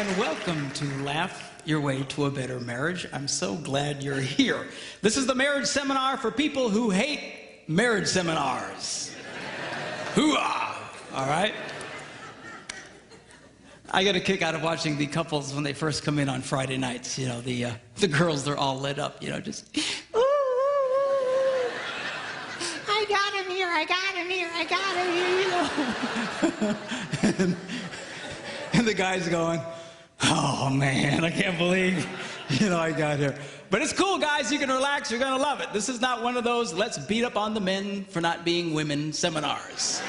and welcome to Laugh Your Way to a Better Marriage. I'm so glad you're here. This is the marriage seminar for people who hate marriage seminars. Hoo-ah! All right? I get a kick out of watching the couples when they first come in on Friday nights. You know, the girls, they're all lit up, you know, just, ooh, I got him here, I got him here, I got him here, you know. And the guy's going, oh man, I can't believe, you know, I got here. But it's cool, guys. You can relax. You're going to love it. This is not one of those let's beat up on the men for not being women seminars.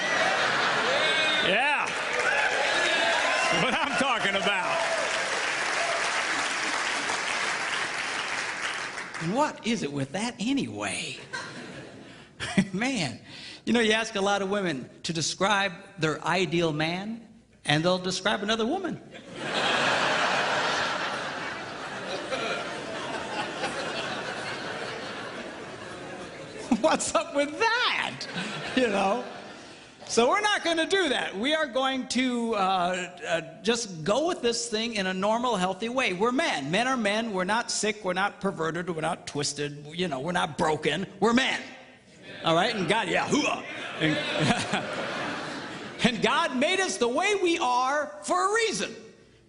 Yeah. That's what I'm talking about. And what is it with that anyway? Man, you know, you ask a lot of women to describe their ideal man, and they'll describe another woman. What's up with that? You know? So we're not going to do that. We are going to just go with this thing in a normal, healthy way. We're men. Men are men. We're not sick. We're not perverted. We're not twisted. You know, we're not broken. We're men. All right? And God, yeah, hoo-ah. And God made us the way we are for a reason.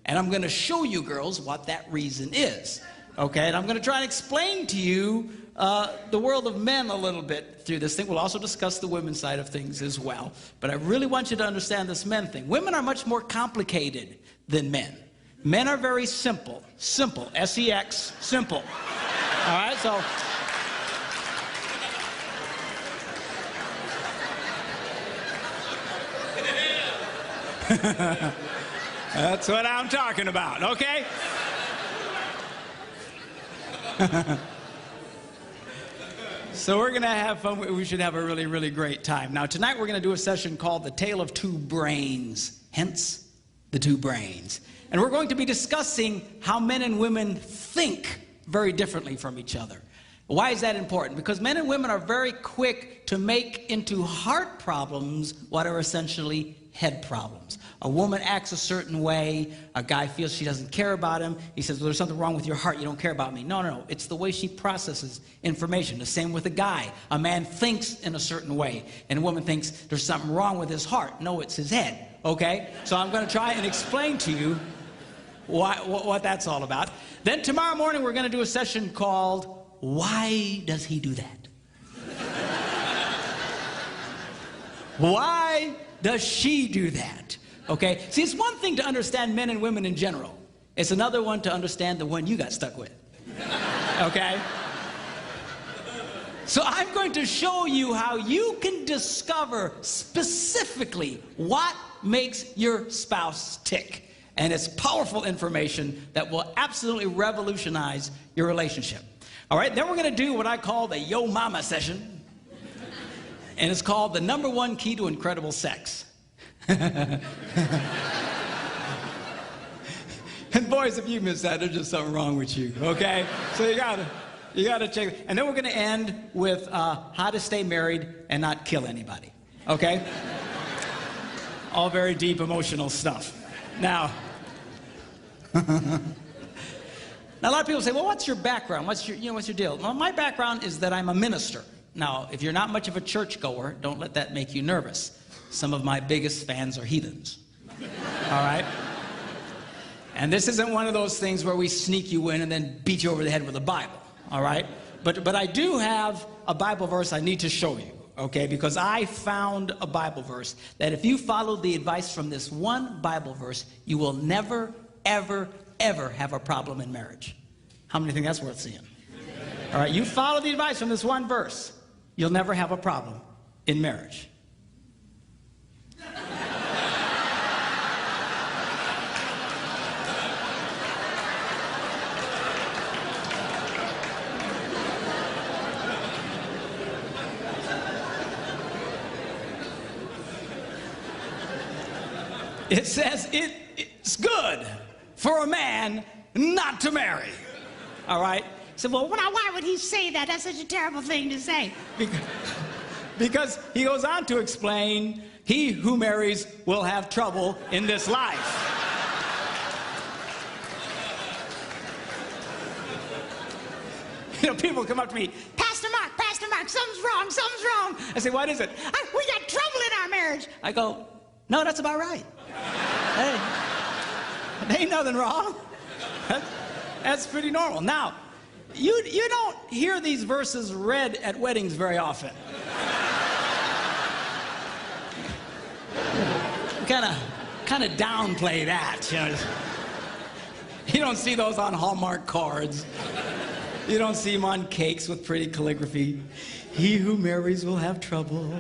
And I'm going to show you girls what that reason is. Okay? And I'm going to try and explain to you the world of men a little bit through this thing. We'll also discuss the women's side of things as well. But I really want you to understand this men thing. Women are much more complicated than men. Men are very simple. Simple. S-E-X. Simple. All right? So... That's what I'm talking about, okay? So we're going to have fun. We should have a really, really great time. Now, tonight we're going to do a session called The Tale of Two Brains, hence the two brains. And we're going to be discussing how men and women think very differently from each other. Why is that important? Because men and women are very quick to make into heart problems what are essentially head problems. A woman acts a certain way, a guy feels she doesn't care about him, he says, well, there's something wrong with your heart, you don't care about me. No, it's the way she processes information. The same with a guy. A man thinks in a certain way, and a woman thinks there's something wrong with his heart. No, it's his head, okay? So I'm going to try and explain to you what that's all about. Then tomorrow morning we're going to do a session called, Why Does He Do That? Why does she do that? Okay? See, it's one thing to understand men and women in general. It's another one to understand the one you got stuck with. Okay? So I'm going to show you how you can discover specifically what makes your spouse tick. And it's powerful information that will absolutely revolutionize your relationship. All right? Then we're going to do what I call the Yo Mama session. And it's called the #1 key to incredible sex. And boys, if you miss that, there's just something wrong with you, okay? So you gotta check it. And then we're gonna end with how to stay married and not kill anybody, okay? All very deep emotional stuff. Now, now a lot of people say, well, what's your background? What's your deal? Well, my background is that I'm a minister. Now, if you're not much of a churchgoer, don't let that make you nervous. Some of my biggest fans are heathens. All right? And this isn't one of those things where we sneak you in and then beat you over the head with a Bible. All right? But I do have a Bible verse I need to show you, okay? Because I found a Bible verse that if you follow the advice from this one Bible verse, you will never, ever, ever have a problem in marriage. How many think that's worth seeing? All right, you follow the advice from this one verse, you'll never have a problem in marriage. It says it's good for a man not to marry. All right? So, well, why would he say that? That's such a terrible thing to say. Because he goes on to explain, he who marries will have trouble in this life. people come up to me, Pastor Mark, something's wrong. I say, what is it? We got trouble in our marriage. I go, no, that's about right. Hey, there ain't nothing wrong. That's pretty normal. Now, you don't hear these verses read at weddings very often. Kind of downplay that. You know. You don't see those on Hallmark cards. You don't see them on cakes with pretty calligraphy. He who marries will have trouble,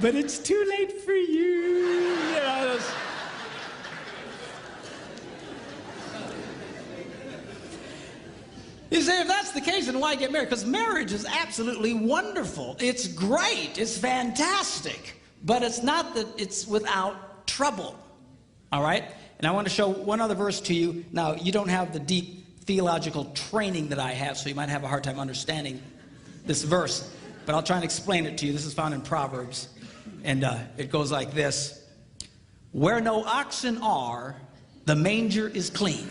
but it's too late for you. You know, those... You say, if that's the case, then why get married? Because marriage is absolutely wonderful. It's great. It's fantastic. But it's not that it's without trouble. All right? And I want to show one other verse to you. Now, you don't have the deep theological training that I have, so you might have a hard time understanding this verse. But I'll try and explain it to you. This is found in Proverbs. And it goes like this. Where no oxen are, the manger is clean.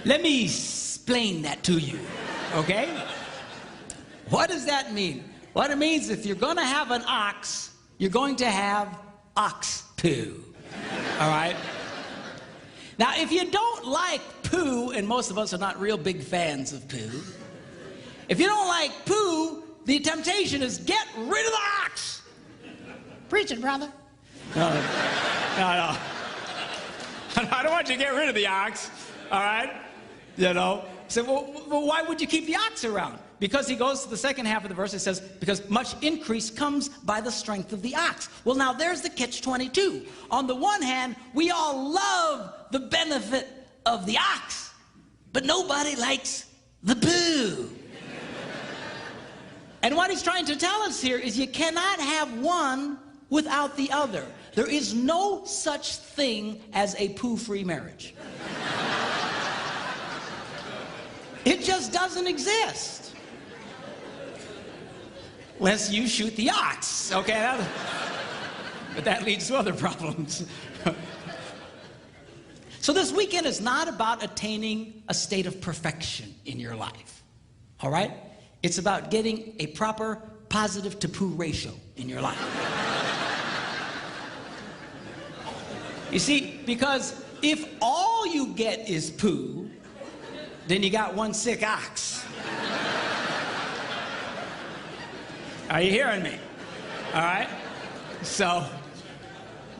Let me explain that to you, okay? What does that mean? What it means, if you're going to have an ox, you're going to have ox poo, all right? Now, if you don't like poo, and most of us are not real big fans of poo, if you don't like poo, the temptation is get rid of the ox. Preach it, brother. No. I don't want you to get rid of the ox, all right? You know, so well, why would you keep the ox around? Because he goes to the second half of the verse, it says, because much increase comes by the strength of the ox. Well, now there's the catch-22. On the one hand, we all love the benefit of the ox, but nobody likes the poo. And what he's trying to tell us here is you cannot have one without the other. There is no such thing as a poo-free marriage. It just doesn't exist. Unless you shoot the ox, okay? But that leads to other problems. So this weekend is not about attaining a state of perfection in your life, all right? It's about getting a proper positive to poo ratio in your life. You see, because if all you get is poo, then you got one sick ox. Are you hearing me? All right? So,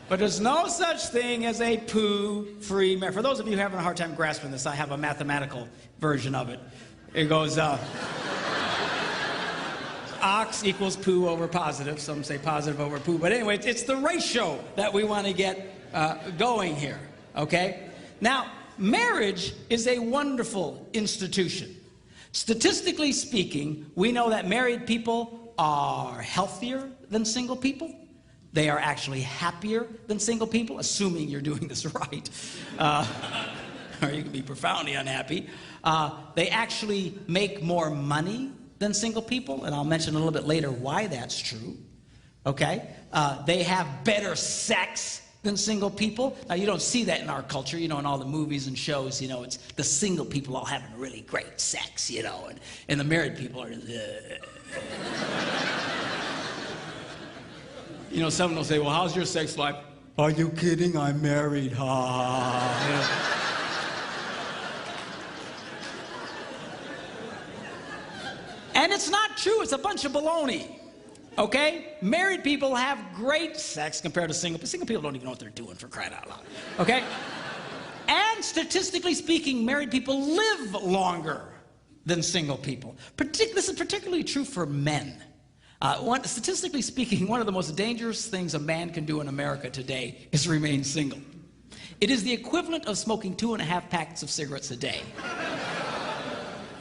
but there's no such thing as a poo-free marriage. For those of you having a hard time grasping this, I have a mathematical version of it. It goes, ox equals poo over positive. Some say positive over poo. But anyway, it's the ratio that we want to get going here, okay? Now, marriage is a wonderful institution. Statistically speaking, we know that married people are healthier than single people. They are actually happier than single people, assuming you're doing this right. Or you can be profoundly unhappy. They actually make more money than single people, and I'll mention a little bit later why that's true. Okay? They have better sex than single people. Now, you don't see that in our culture, you know, in all the movies and shows, you know, it's the single people all having really great sex, you know, and the married people are, You know, someone will say, well, how's your sex life? Are you kidding? I'm married, ha. And it's not true, it's a bunch of baloney. Okay? Married people have great sex compared to single people. Single people don't even know what they're doing, for crying out loud. Okay? And statistically speaking, married people live longer than single people. This is particularly true for men. Statistically speaking, one of the most dangerous things a man can do in America today is remain single. It is the equivalent of smoking 2.5 packs of cigarettes a day.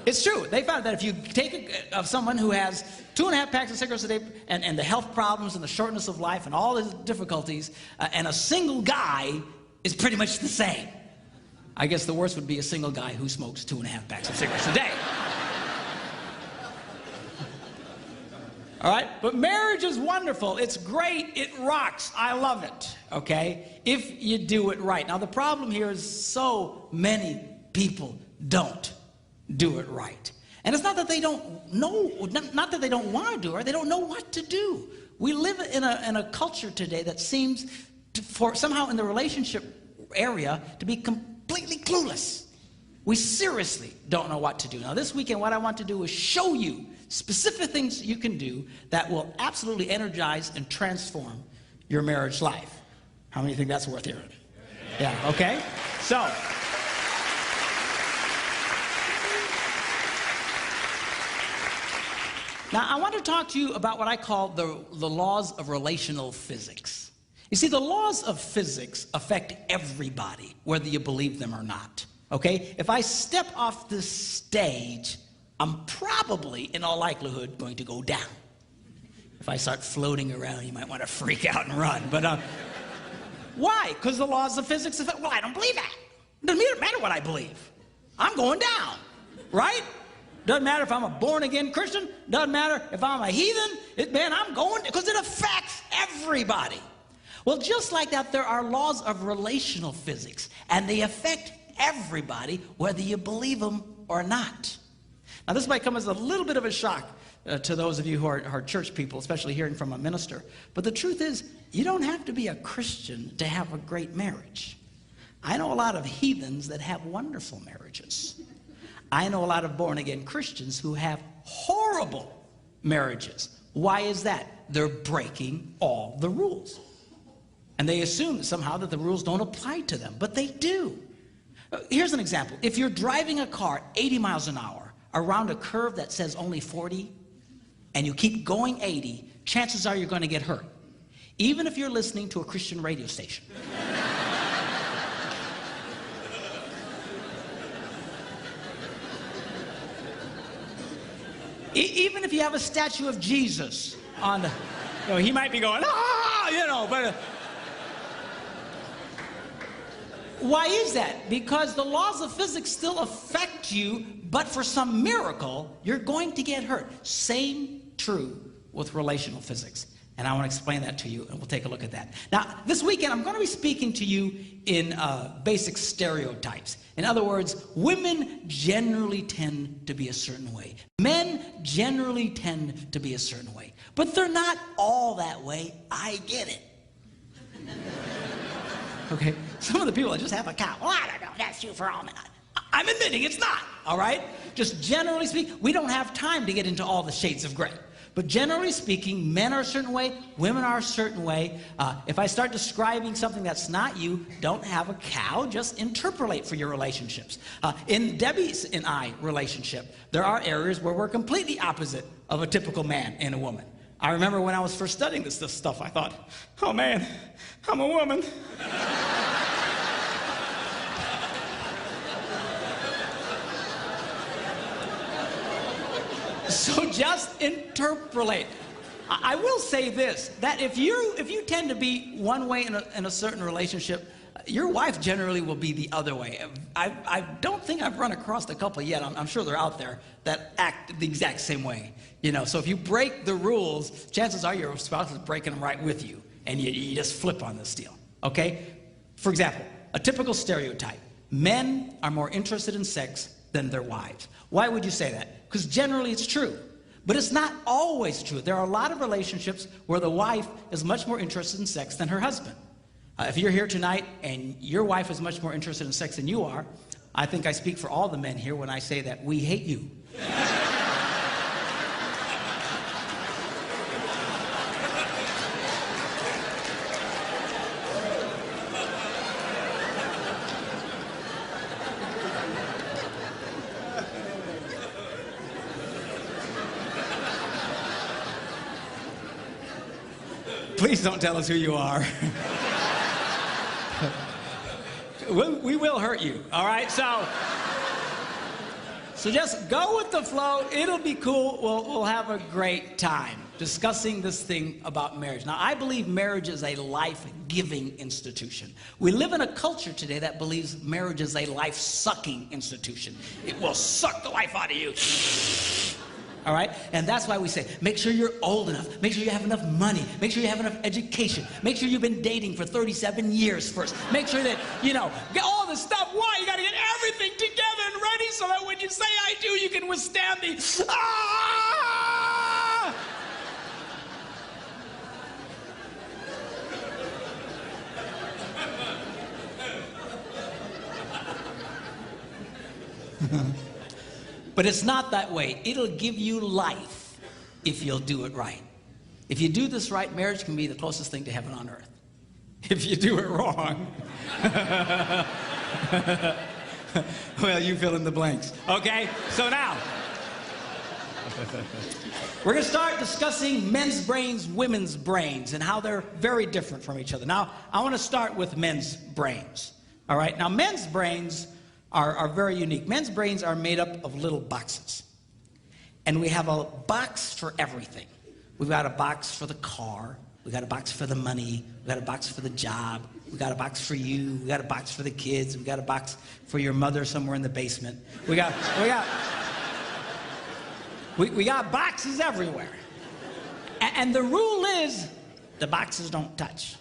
It's true. They found that if you take someone who has 2.5 packs of cigarettes a day and the health problems and the shortness of life and all the difficulties, and a single guy is pretty much the same. I guess the worst would be a single guy who smokes 2.5 packs of cigarettes a day. All right? But marriage is wonderful. It's great. It rocks. I love it, okay? If you do it right. Now, the problem here is so many people don't do it right. And it's not that they don't know, not that they don't want to do it, right? They don't know what to do. We live in a culture today that seems for somehow in the relationship area to be completely clueless. We seriously don't know what to do. Now, this weekend, what I want to do is show you specific things you can do that will absolutely energize and transform your marriage life. How many think that's worth hearing? Yeah, okay? So, now I want to talk to you about what I call the laws of relational physics. You see, the laws of physics affect everybody, whether you believe them or not. Okay? If I step off the stage, I'm probably, in all likelihood, going to go down. If I start floating around, you might want to freak out and run. But why? Because the laws of physics affect, well, I don't believe that. It doesn't matter what I believe. I'm going down, right? Doesn't matter if I'm a born-again Christian. Doesn't matter if I'm a heathen. I'm going, because it affects everybody. Well, just like that, there are laws of relational physics, and they affect everybody, whether you believe them or not. Now, this might come as a little bit of a shock to those of you who are church people, especially hearing from a minister. But the truth is, you don't have to be a Christian to have a great marriage. I know a lot of heathens that have wonderful marriages. I know a lot of born-again Christians who have horrible marriages. Why is that? They're breaking all the rules. And they assume somehow that the rules don't apply to them, but they do. Here's an example. If you're driving a car 80 miles an hour around a curve that says only 40, and you keep going 80, chances are you're going to get hurt, even if you're listening to a Christian radio station. Even if you have a statue of Jesus on the, he might be going, but why is that? Because the laws of physics still affect you, but for some miracle, you're going to get hurt. Same true with relational physics. And I want to explain that to you, and we'll take a look at that. Now, this weekend, I'm going to be speaking to you in basic stereotypes. In other words, women generally tend to be a certain way. Men generally tend to be a certain way. But they're not all that way. I get it. Okay? Some of the people that just have a cow. Well, I don't know. That's true for all men. I'm admitting it's not, all right? Just generally speaking, we don't have time to get into all the shades of gray. But generally speaking, men are a certain way, women are a certain way. If I start describing something that's not you, don't have a cow, just interpolate for your relationships. In Debbie's and I relationship, there are areas where we're completely opposite of a typical man and a woman. I remember when I was first studying this stuff, I thought, oh man, I'm a woman. So just interpolate. I will say this, that if you tend to be one way in a certain relationship, your wife generally will be the other way. I don't think I've run across a couple yet. I'm sure they're out there that act the exact same way. So if you break the rules, chances are your spouse is breaking them right with you, and you just flip on this deal. Okay? For example, a typical stereotype: men are more interested in sex than their wives. Why would you say that? Because generally it's true. But it's not always true. There are a lot of relationships where the wife is much more interested in sex than her husband. If you're here tonight and your wife is much more interested in sex than you are, I think I speak for all the men here when I say that we hate you. Please don't tell us who you are. We will hurt you, all right? So just go with the flow. It'll be cool. We'll have a great time discussing this thing about marriage. Now, I believe marriage is a life-giving institution. We live in a culture today that believes marriage is a life-sucking institution. It will suck the life out of you. All right? And that's why we say, make sure you're old enough. Make sure you have enough money. Make sure you have enough education. Make sure you've been dating for 37 years first. Make sure that, get all the stuff. Why? You got to get everything together and ready so that when you say I do, you can withstand the, ah! But it's not that way. It'll give you life if you'll do it right. If you do this right, marriage can be the closest thing to heaven on earth. If you do it wrong, well, you fill in the blanks. Okay? So now, we're going to start discussing men's brains, women's brains, and how they're very different from each other. Now, I want to start with men's brains. All right? Now, men's brains are very unique. Men's brains are made up of little boxes. And we have a box for everything. We've got a box for the car. We've got a box for the money. We've got a box for the job. We've got a box for you. We've got a box for the kids. We've got a box for your mother somewhere in the basement. We got boxes everywhere. And the rule is, the boxes don't touch.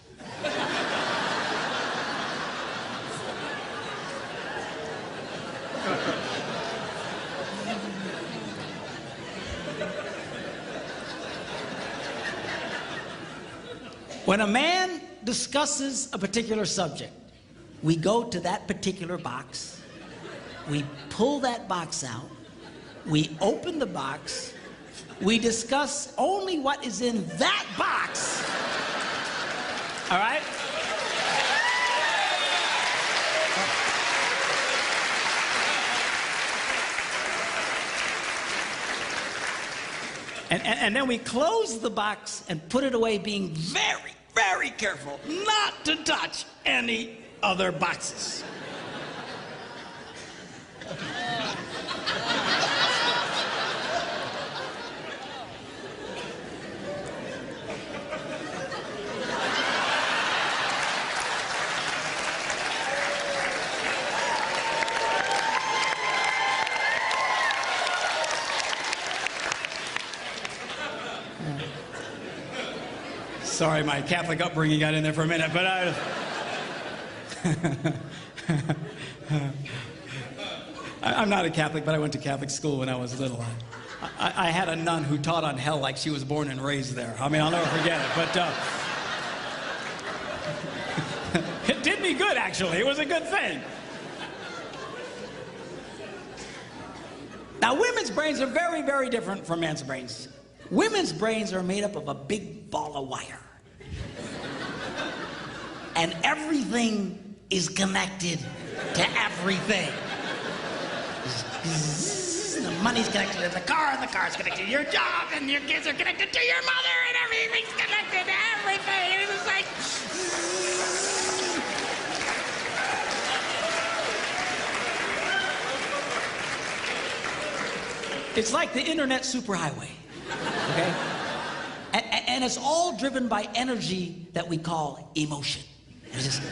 When a man discusses a particular subject, we go to that particular box, we pull that box out, we open the box, we discuss only what is in that box. All right? And then we close the box and put it away, being very, very careful not to touch any other boxes. Sorry, my Catholic upbringing got in there for a minute, but I'm not a Catholic, but I went to Catholic school when I was little. I had a nun who taught on hell like she was born and raised there. I mean, I'll never forget it, but it did me good, actually. It was a good thing. Now, women's brains are very, very different from men's brains. Women's brains are made up of a big ball of wire. And everything is connected to everything. The money's connected to the car, and the car's connected to your job, and your kids are connected to your mother, and everything's connected to everything. And it's like... It's like the internet superhighway. Okay? And it's all driven by energy that we call emotion. It's just...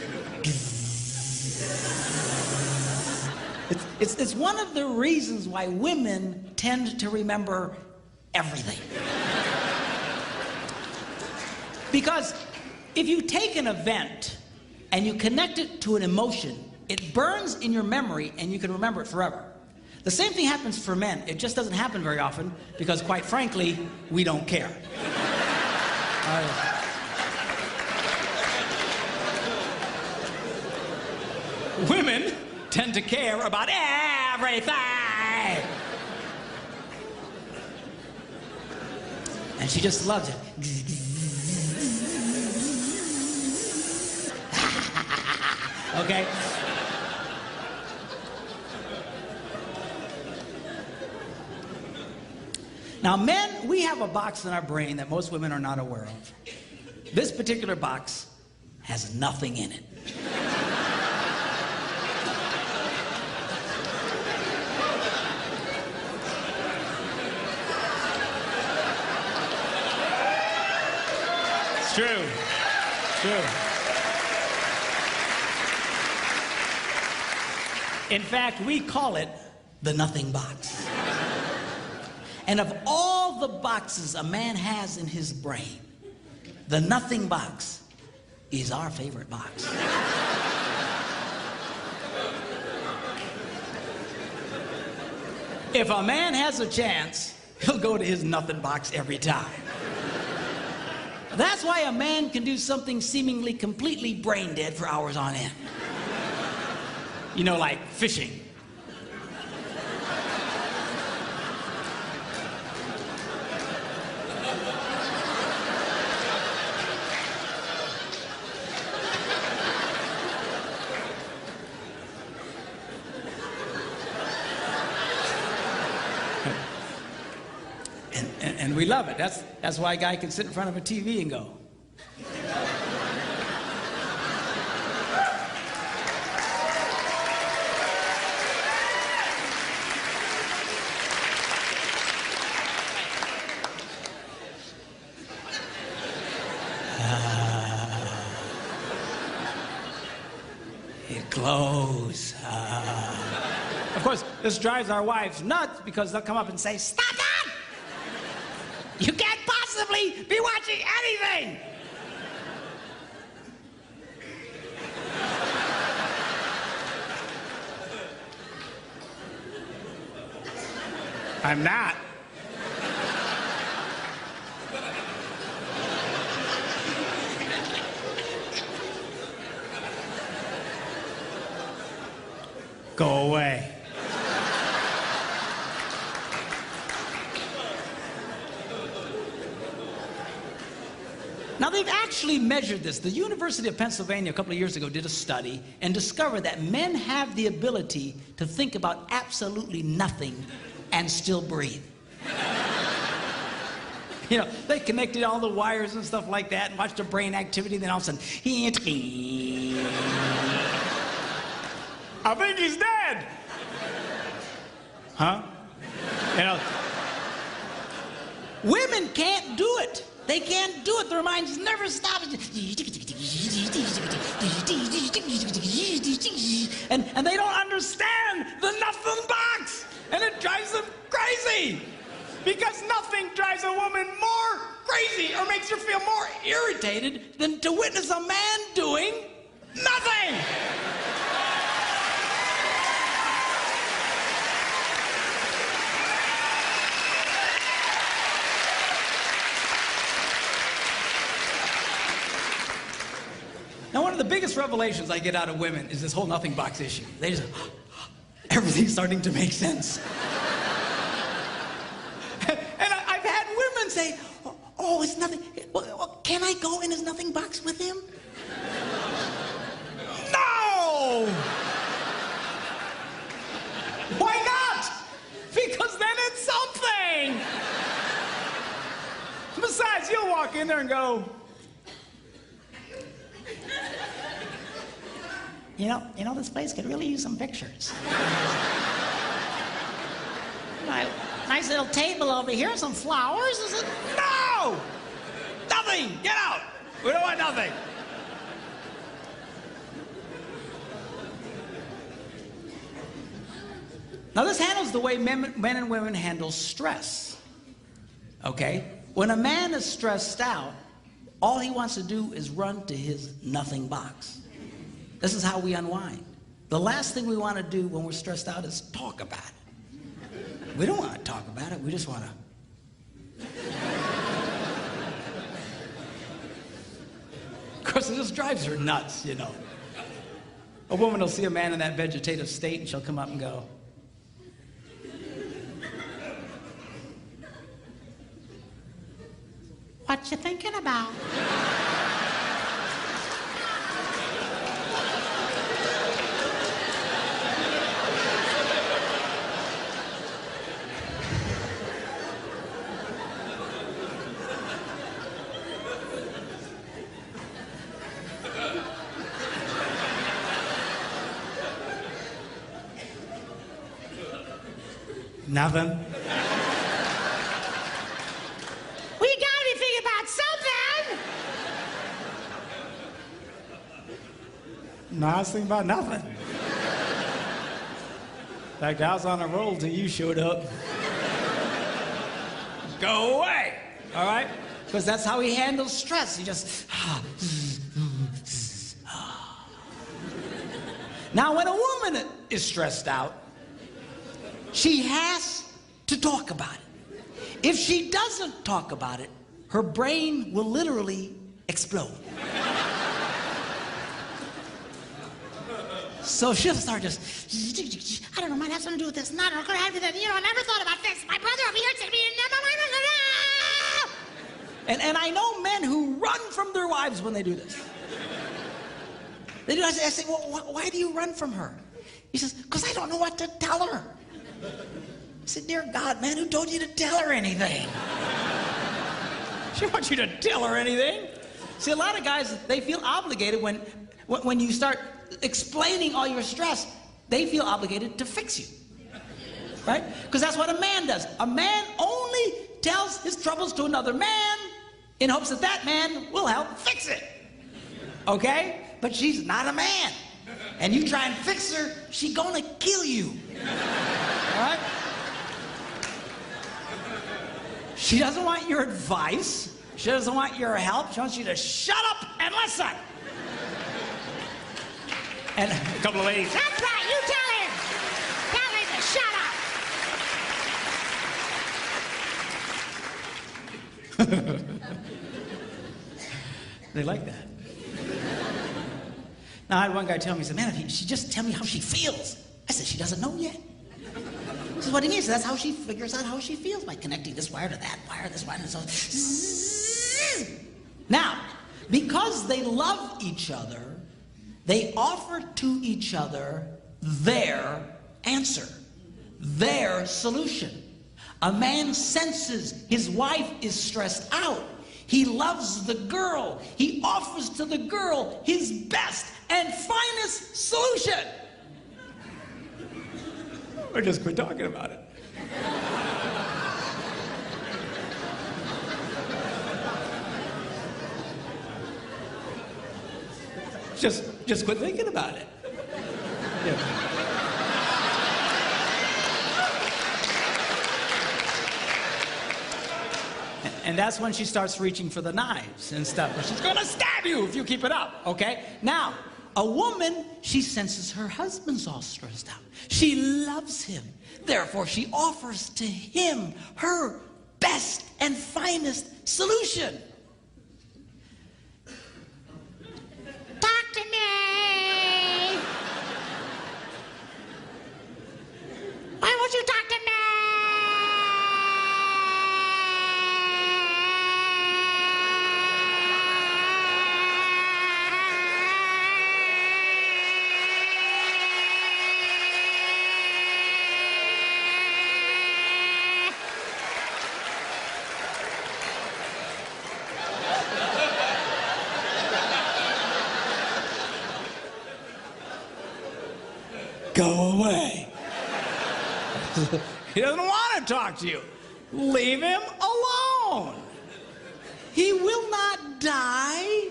It's one of the reasons why women tend to remember everything. Because if you take an event and you connect it to an emotion, it burns in your memory and you can remember it forever. The same thing happens for men. It just doesn't happen very often because, quite frankly, we don't care. Women tend to care about everything. And she just loves it. Okay? Now, men, we have a box in our brain that most women are not aware of. This particular box has nothing in it. It's true. It's true. In fact, we call it the nothing box. And of all the boxes a man has in his brain, the nothing box is our favorite box. If a man has a chance, he'll go to his nothing box every time. That's why a man can do something seemingly completely brain dead for hours on end. You know, like fishing. And we love it. That's why a guy can sit in front of a TV and go. It glows. Of course, this drives our wives nuts because they'll come up and say, "Stop that! You can't possibly be watching anything!" I'm not. Go away. Now, they've actually measured this. The University of Pennsylvania a couple of years ago did a study and discovered that men have the ability to think about absolutely nothing and still breathe. You know, they connected all the wires and stuff like that and watched their brain activity, then all of a sudden, I think he's dead. Huh? You know, women can't do it. They can't do it. Their minds never stop. And they don't understand the nothing box. And it drives them crazy. Because nothing drives a woman more crazy or makes her feel more irritated than to witness a man doing nothing. Now, one of the biggest revelations I get out of women is this whole nothing box issue. They just, everything's starting to make sense. And I've had women say, "Oh, it's nothing. Well, can I go in his nothing box with him?" No! Why not? Because then it's something. Besides, you'll walk in there and go, You know, this place could really use some pictures. Nice little table over here, some flowers. Is it? No! Nothing! Get out! We don't want nothing. Now, this handles the way men and women handle stress. Okay? When a man is stressed out, all he wants to do is run to his nothing box. This is how we unwind. The last thing we want to do when we're stressed out is talk about it. We don't want to talk about it. We just want to. Of course, it just drives her nuts, you know. A woman will see a man in that vegetative state and she'll come up and go, "What you thinking about?" Nothing. We gotta be thinking about something. No, I was thinking about nothing. In fact, I was on a roll till you showed up. go away, all right? Because that's how he handles stress. He just, Now, when a woman is stressed out, she has to talk about it. If she doesn't talk about it, her brain will literally explode. So she'll start just, I don't know, might have something to do with this. Not going to have to do that. You know, I never thought about this. My brother over here said to me, and I know men who run from their wives when they do this. They do. I say, well, why do you run from her? He says, because I don't know what to tell her. I said, dear God, man, who told you to tell her anything? She wants you to tell her anything. See, a lot of guys, they feel obligated when you start explaining all your stress, they feel obligated to fix you, right? Because that's what a man does. A man only tells his troubles to another man in hopes that that man will help fix it, okay? But she's not a man, and you try and fix her, she's gonna kill you, all right? She doesn't want your advice. She doesn't want your help. She wants you to shut up and listen. And a couple of ladies. That's right, you tell him. Tell him to shut up. They like that. Now, I had one guy tell me, he said, man, if she just tell me how she feels. I said, she doesn't know yet. This is what he means. That's how she figures out how she feels, by connecting this wire to that wire, this wire, and so. Now, because they love each other, they offer to each other their answer, their solution. A man senses his wife is stressed out. He loves the girl. He offers to the girl his best and finest solution. Or just quit talking about it. Just quit thinking about it. Yeah. And that's when she starts reaching for the knives and stuff. She's gonna stab you if you keep it up, okay? Now, a woman, she senses her husband's all stressed out. She loves him. Therefore, she offers to him her best and finest solution. Talk to me. Why won't you talk to me? Go away. He doesn't want to talk to you. Leave him alone. He will not die.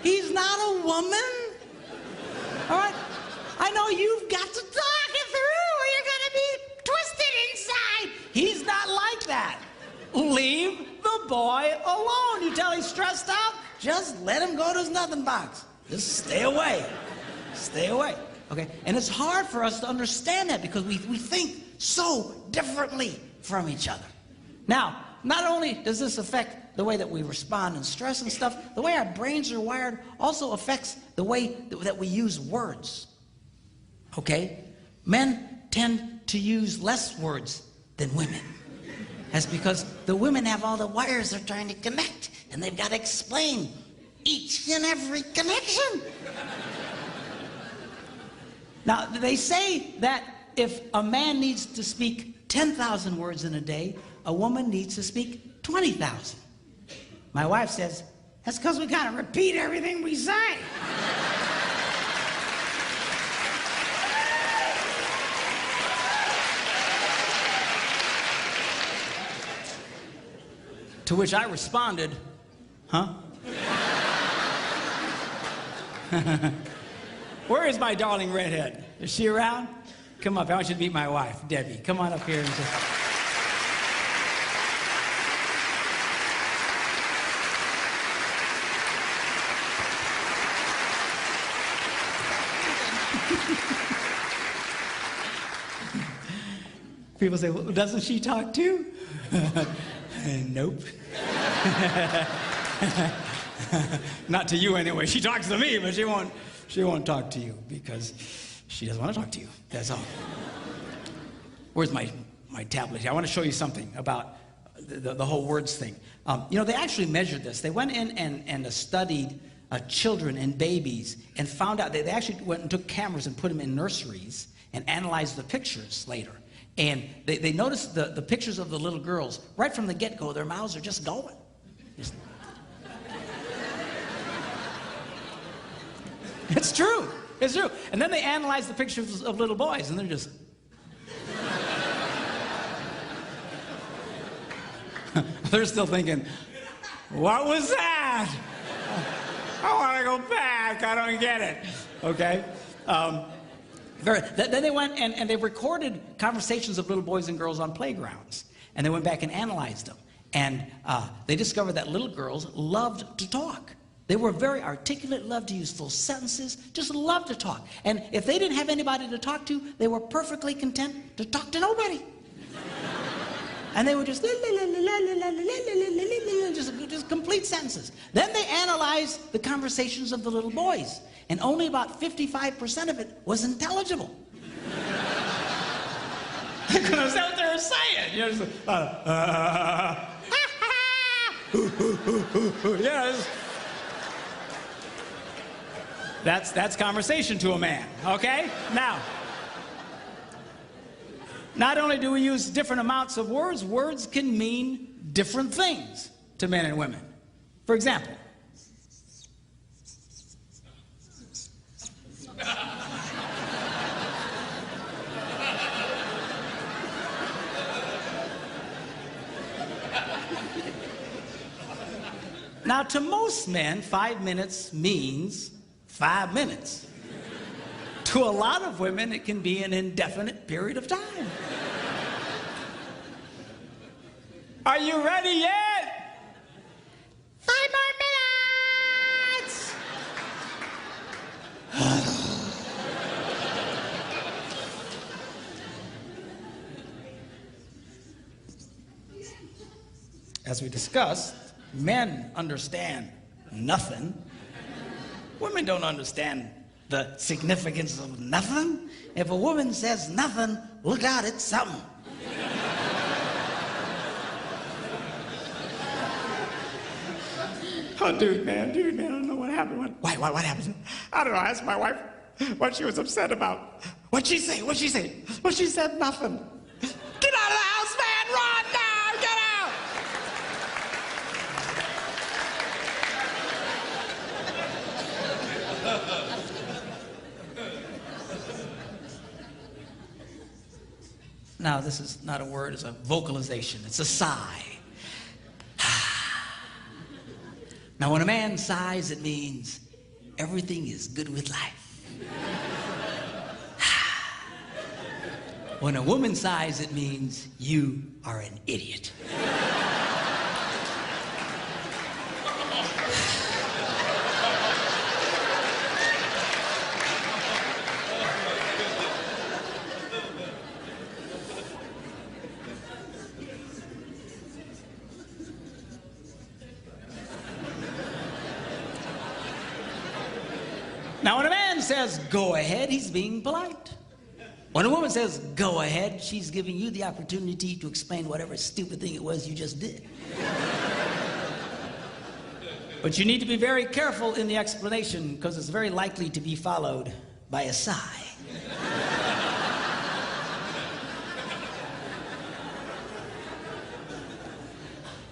He's not a woman. All right? I know you've got to talk it through or you're going to be twisted inside. He's not like that. Leave the boy alone. You tell he's stressed out, just let him go to his nothing box. Just stay away. Stay away. Okay? And it's hard for us to understand that because we think so differently from each other. Now, not only does this affect the way that we respond in stress and stuff, the way our brains are wired also affects the way that we use words. Okay? Men tend to use less words than women. That's because the women have all the wires they're trying to connect, and they've got to explain each and every connection. Now, they say that if a man needs to speak 10,000 words in a day, a woman needs to speak 20,000. My wife says, that's because we gotta repeat everything we say. To which I responded, huh? Where is my darling redhead? Is she around? Come up. I want you to meet my wife, Debbie. Come on up here and say. People say, well, doesn't she talk too? Nope. Not to you anyway. She talks to me, but she won't talk to you because she doesn't want to talk to you. That's all. Where's my tablet here? I want to show you something about the whole words thing. You know, they actually measured this. They went in and studied children and babies and found out, they actually went and took cameras and put them in nurseries and analyzed the pictures later. And they noticed the pictures of the little girls. Right from the get-go, their mouths are just going. It's true. It's true. And then they analyzed the pictures of little boys, and they're just... They're still thinking, what was that? I want to go back. I don't get it. Okay? Then they went and they recorded conversations of little boys and girls on playgrounds. And they went back and analyzed them. And they discovered that little girls loved to talk. They were very articulate, loved to use full sentences, just loved to talk. And if they didn't have anybody to talk to, they were perfectly content to talk to nobody. And they would just complete sentences. Then they analyzed the conversations of the little boys, and only about 55% of it was intelligible. They couldn't understand what they were saying. You know, just, that's conversation to a man. Okay? Now, not only do we use different amounts of words, words can mean different things to men and women. For example, now to most men, 5 minutes means 5 minutes. To a lot of women, it can be an indefinite period of time. Are you ready yet? 5 more minutes! As we discussed, men understand nothing. Women don't understand the significance of nothing. If a woman says nothing, look out, it's something. Oh, dude, man, I don't know what happened. What happened? I don't know, I asked my wife what she was upset about. What'd she say? Well, she said nothing. Get out of the house, man, run now, get out! Now, this is not a word, it's a vocalization. It's a sigh. Now, when a man sighs, it means everything is good with life. When a woman sighs, it means you are an idiot. Now, when a man says, go ahead, he's being polite. When a woman says, go ahead, she's giving you the opportunity to explain whatever stupid thing it was you just did. But you need to be very careful in the explanation because it's very likely to be followed by a sigh.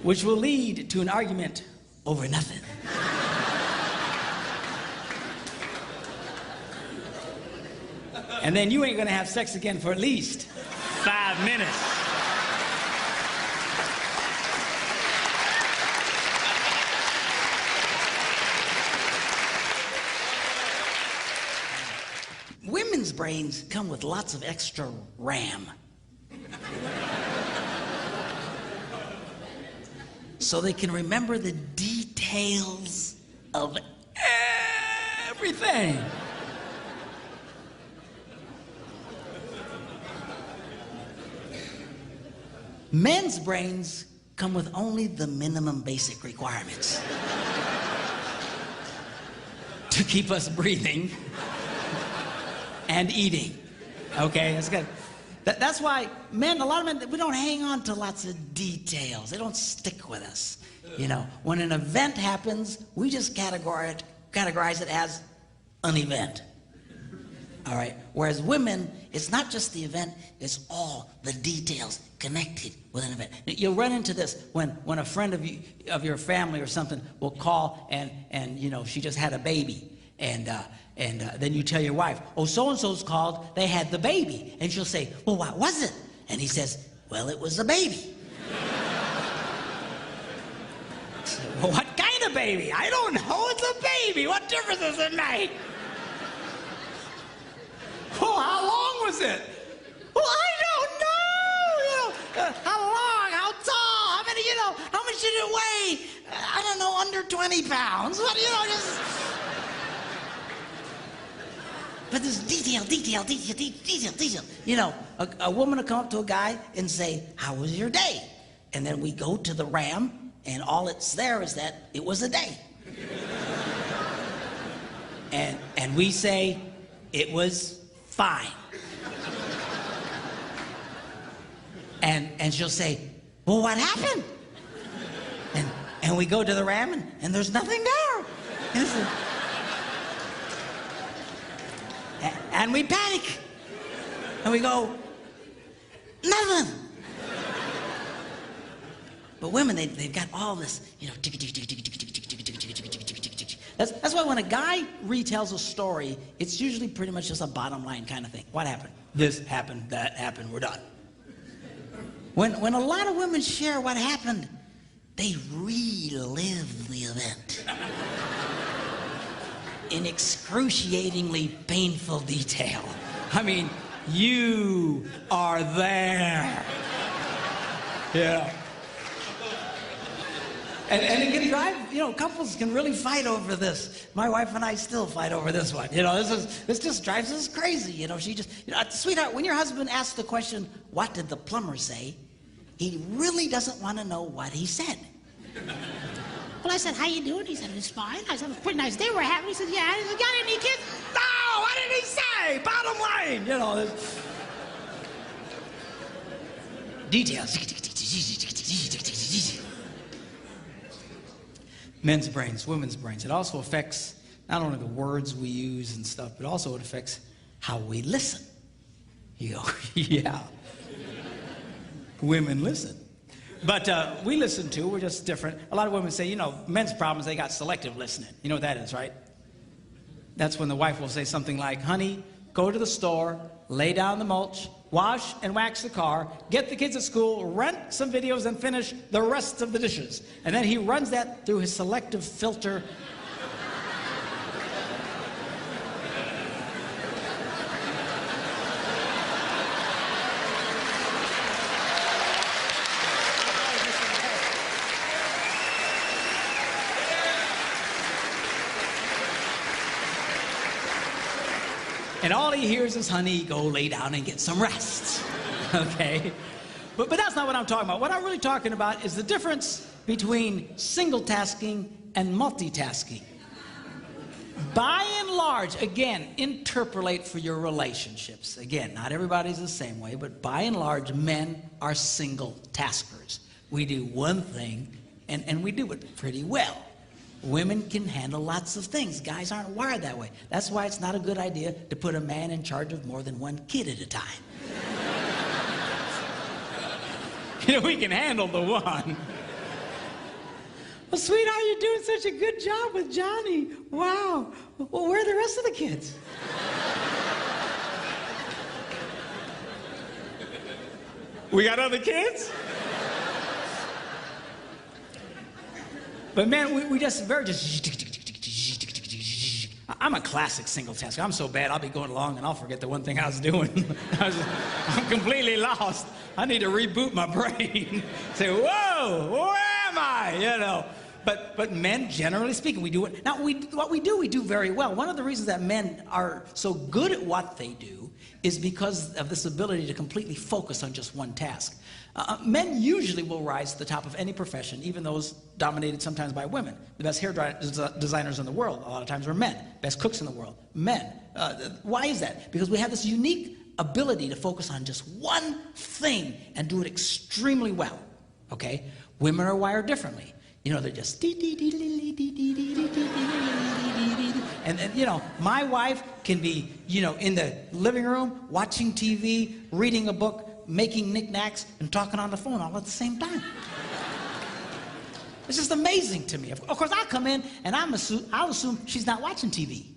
Which will lead to an argument over nothing. And then you ain't gonna have sex again for at least 5 minutes. Women's brains come with lots of extra RAM. So they can remember the details of everything. Men's brains come with only the minimum basic requirements to keep us breathing and eating. Okay, that's good. That's why men, a lot of men, we don't hang on to lots of details. They don't stick with us. You know, when an event happens, we just categorize it as an event. All right. Whereas women, it's not just the event, it's all the details connected with an event. You'll run into this when a friend of your family or something will call and you know, she just had a baby. And then you tell your wife, oh, so-and-so's called, they had the baby. And she'll say, well, what was it? And he says, well, it was a baby. Well, what kind of baby? I don't know, it's a baby. What difference does it make? Well, how long was it? Well, I don't know. You know, how long, how tall, how many, you know, how much did it weigh? I don't know, under 20 pounds. What, you know, just... But there's detail. You know, a woman will come up to a guy and say, how was your day? And then we go to the RAM, and all it's there is that it was a day. And we say, it was fine. And she'll say, well, what happened? And we go to the RAM, and there's nothing there. And we panic. And we go, nothing. But women, they've got all this, you know, that's why when a guy retells a story, it's usually pretty much just a bottom line kind of thing. What happened? This happened, that happened, we're done. When a lot of women share what happened, they relive the event in excruciatingly painful detail. I mean, you are there. Yeah. And it can drive, you know, couples can really fight over this. My wife and I still fight over this one. You know, this just drives us crazy. You know, she just, you know, sweetheart, when your husband asks the question, what did the plumber say? He really doesn't want to know what he said. Well, I said, how you doing? He said, it's fine. I said, it was a pretty nice day we're having. He said, yeah. I said, got any kids? No, what did he say? Bottom line, you know. Details. Men's brains, women's brains. It also affects not only the words we use and stuff, but also it affects how we listen. You go, yeah. Women listen. But we listen too, we're just different. A lot of women say, you know, men's problems, they got selective listening. You know what that is, right? That's when the wife will say something like, honey, go to the store, lay down the mulch, wash and wax the car, get the kids at school, rent some videos, and finish the rest of the dishes. And then he runs that through his selective filter. And all he hears is, honey, go lay down and get some rest, okay? But that's not what I'm talking about. What I'm really talking about is the difference between single tasking and multitasking. By and large, again, interpolate for your relationships. Again, not everybody's the same way, but by and large, men are single taskers. We do one thing, and we do it pretty well. Women can handle lots of things. Guys aren't wired that way. That's why it's not a good idea to put a man in charge of more than one kid at a time. You know, we can handle the one. Well, sweetheart, you're doing such a good job with Johnny. Wow. Well, where are the rest of the kids? We got other kids? But man, we just I'm a classic single tasker. I'm so bad, I'll be going along and I'll forget the one thing I was doing. I'm completely lost. I need to reboot my brain. Say, whoa, where am I? You know. But men, generally speaking, we do it. Now, what we do very well. One of the reasons that men are so good at what they do is because of this ability to completely focus on just one task. Men usually will rise to the top of any profession, even those dominated sometimes by women. The best hair designers in the world, a lot of times, are men. Best cooks in the world, men. Why is that? Because we have this unique ability to focus on just one thing and do it extremely well. Okay? Women are wired differently. You know, they're just and you know, my wife can be, you know, in the living room watching TV, reading a book, making knickknacks, and talking on the phone all at the same time. It's just amazing to me. Of course, I'll come in and I'll assume she's not watching TV.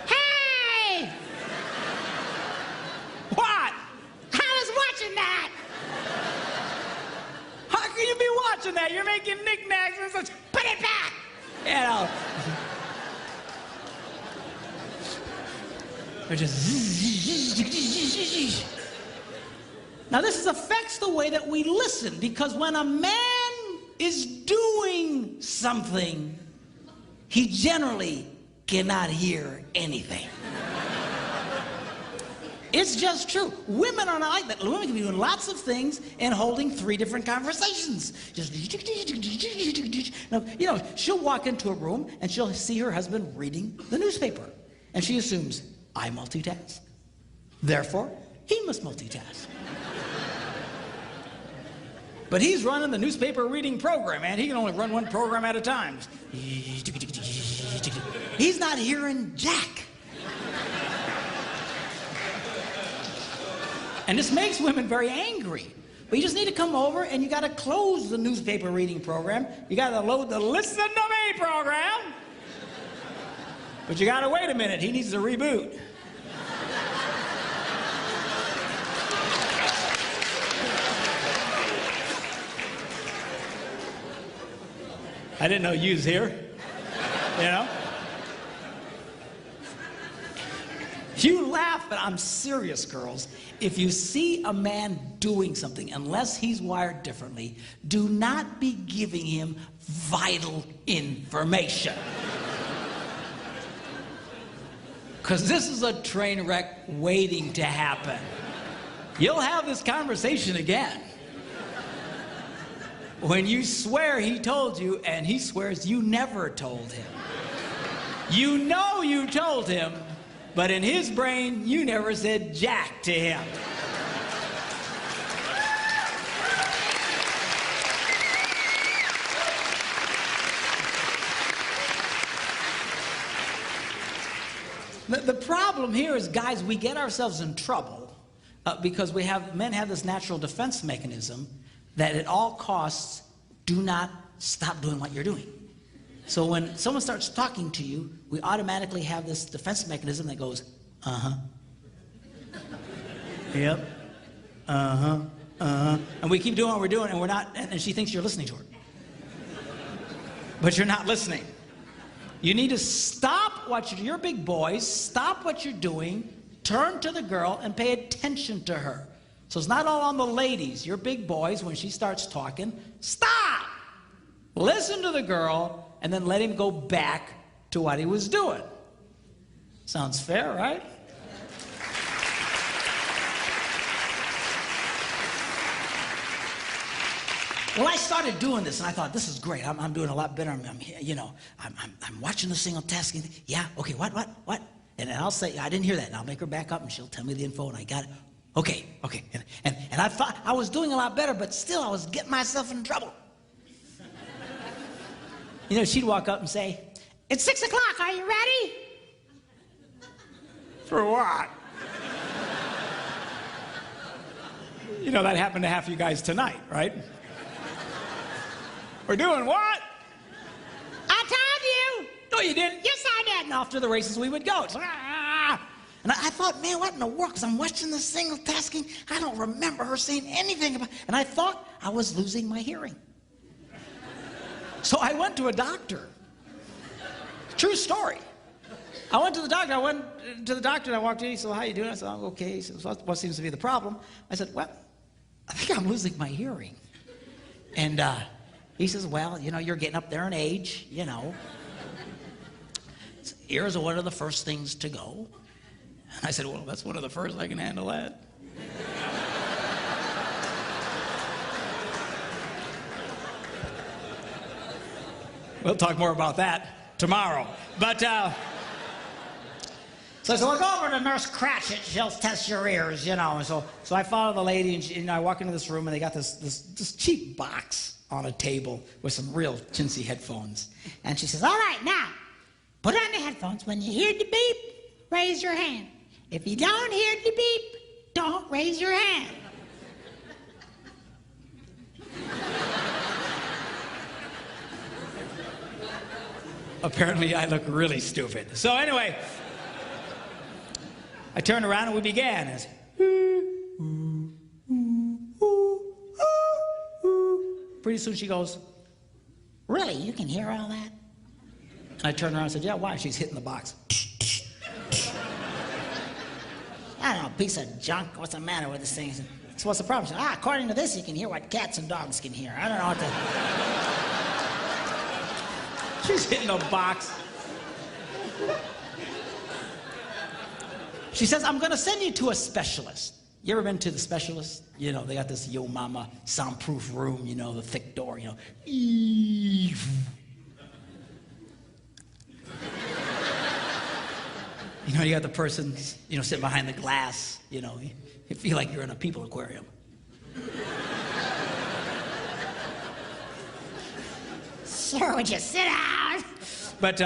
Hey! What? I was watching that. How can you be watching that? You're making knickknacks and such. Put it back! You know. Or just now this affects the way that we listen, because when a man is doing something, he generally cannot hear anything. It's just true. Women are not like that. Women can be doing lots of things and holding 3 different conversations. Just now, you know, she'll walk into a room and she'll see her husband reading the newspaper, and she assumes, I multitask. Therefore, he must multitask. But he's running the newspaper reading program, man. He can only run one program at a time. He's not hearing jack. And this makes women very angry. But you just need to come over and you got to close the newspaper reading program. You got to load the Listen to Me program. But you got to wait a minute. He needs to reboot. I didn't know you was here, you know? You laugh, but I'm serious, girls. If you see a man doing something, unless he's wired differently, do not be giving him vital information. Because this is a train wreck waiting to happen. You'll have this conversation again. When you swear he told you, and he swears you never told him. You know you told him, but in his brain, you never said jack to him. The problem here is, guys, we get ourselves in trouble because men have this natural defense mechanism that at all costs, do not stop doing what you're doing. So when someone starts talking to you, we automatically have this defense mechanism that goes, uh-huh. Yep. Uh-huh. Uh-huh. And we keep doing what we're doing, and we're not, and she thinks you're listening to her. But you're not listening. You need to stop what you're big boys, stop what you're doing, turn to the girl, and pay attention to her. So it's not all on the ladies. You're big boys, when she starts talking, stop! Listen to the girl, and then let him go back to what he was doing. Sounds fair, right? Well, I started doing this, and I thought, this is great. I'm doing a lot better. I'm watching the single tasking. Yeah, okay, what? And then I'll say, I didn't hear that. And I'll make her back up, and she'll tell me the info, and I got it. Okay. And I thought I was doing a lot better, but still I was getting myself in trouble. You know, she'd walk up and say, it's 6 o'clock, are you ready? For what? You know, that happened to half you guys tonight, right? We're doing what? I told you. No, you didn't. Yes, I did. And off to the races we would go. And I thought, man, what in the world? Because I'm watching the single tasking. I don't remember her saying anything about it. And I thought I was losing my hearing. So I went to a doctor. True story. I went to the doctor. I went to the doctor and I walked in. He said, well, how you doing? I said, I'm okay. He said, what seems to be the problem? I said, well, I think I'm losing my hearing. And he says, well, you know, you're getting up there in age, you know. Ears are one of the first things to go. I said, well, that's one of the first. I can handle that. We'll talk more about that tomorrow. But, so I said, well, go over to Nurse Cratchit. She'll test your ears, you know. And so I follow the lady, and you know, I walk into this room, and they got this cheap box on a table with some real chintzy headphones. And she says, all right, now, put on the headphones. When you hear the beep, raise your hand. If you don't hear the beep, don't raise your hand. Apparently, I look really stupid. So anyway, I turned around and we began. As, pretty soon she goes, really, you can hear all that? And I turned around and said, yeah, why? She's hitting the box. I don't know, piece of junk. What's the matter with this thing? So what's the problem? She said, according to this, you can hear what cats and dogs can hear. I don't know what to... She's hitting the box. She says, I'm going to send you to a specialist. You ever been to the specialist? You know, they got this Yo Mama soundproof room, you know, the thick door, you know. You know, you got the person, you know, sitting behind the glass, you know. You feel like you're in a people aquarium. Sir, would you sit down? But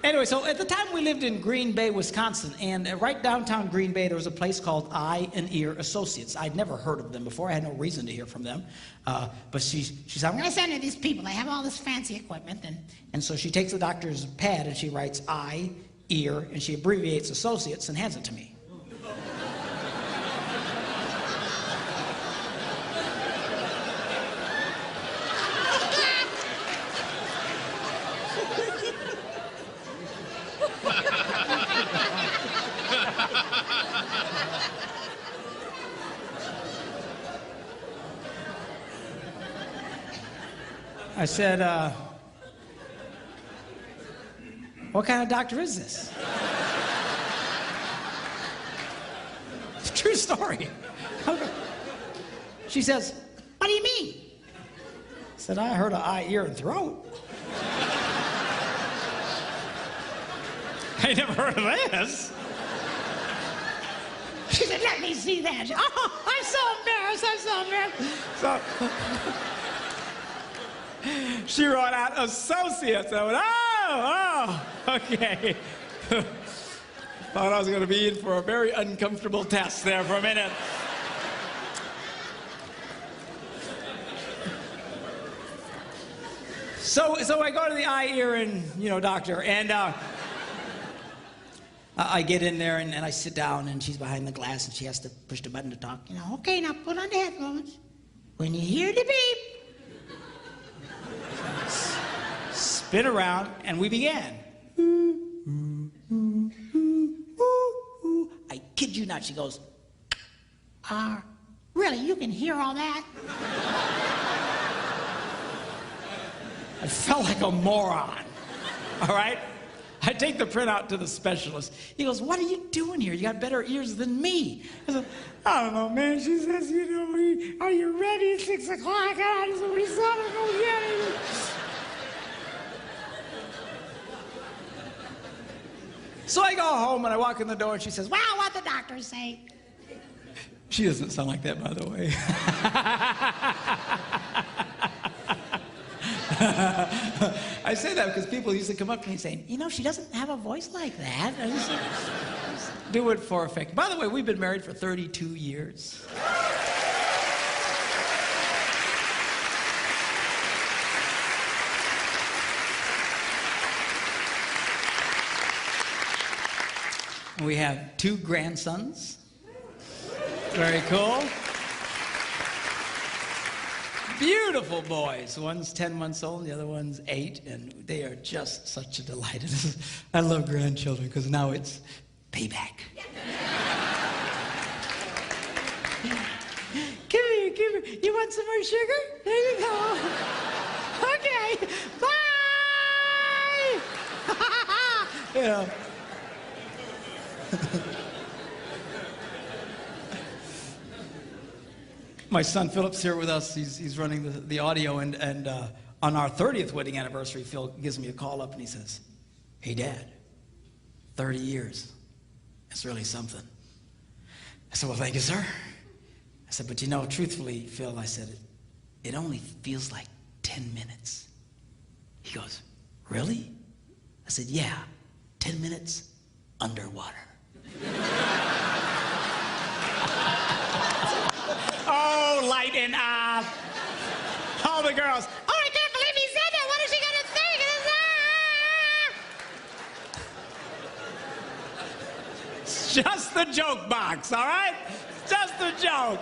anyway, so at the time we lived in Green Bay, Wisconsin, and right downtown Green Bay, there was a place called Eye and Ear Associates. I'd never heard of them before. I had no reason to hear from them. But she said, I'm going to send you these people. They have all this fancy equipment. And so she takes the doctor's pad and she writes Eye, Ear, and she abbreviates Associates and hands it to me. I said, what kind of doctor is this? It's a true story. She says, what do you mean? I said, I heard of eye, ear, and throat. I never heard of this. She said, let me see that. Oh, I'm so embarrassed. So she wrote out associates. I went, oh, okay. Thought I was going to be in for a very uncomfortable test there for a minute. So I go to the eye, ear, and, you know, doctor, and I get in there and I sit down, and she's behind the glass, and she has to push the button to talk. You know, okay, now put on the headphones. When you hear the beep, spin around, and we began. I kid you not, she goes, really, you can hear all that? I felt like a moron, all right? I take the printout to the specialist. He goes, what are you doing here? You got better ears than me. I said, I don't know, man. She says, you know, are you ready at 6 o'clock? I just want to go get it. So I go home and I walk in the door and she says, well, what'd the doctor say? She doesn't sound like that, by the way. I say that because people used to come up to me saying, you know, she doesn't have a voice like that. I just do it for effect. By the way, we've been married for 32 years. We have 2 grandsons. Very cool. beautiful boys. One's 10 months old, the other one's 8, and they are just such a delight. I love grandchildren because now it's payback. Give me. You want some more sugar? There you go. Okay. Bye. You know. My son Philip's here with us. He's running the audio, and on our 30th wedding anniversary, Phil gives me a call up and he says, "Hey, Dad, 30 years. It's really something." I said, "Well, thank you, sir." I said, "But you know, truthfully, Phil," I said, it only feels like 10 minutes. He goes, "Really?" I said, "Yeah, 10 minutes underwater." Oh, lighten up. All the girls, "Oh, I can't believe he said that. What is she gonna think?" It's just the joke box, all right? Just the joke.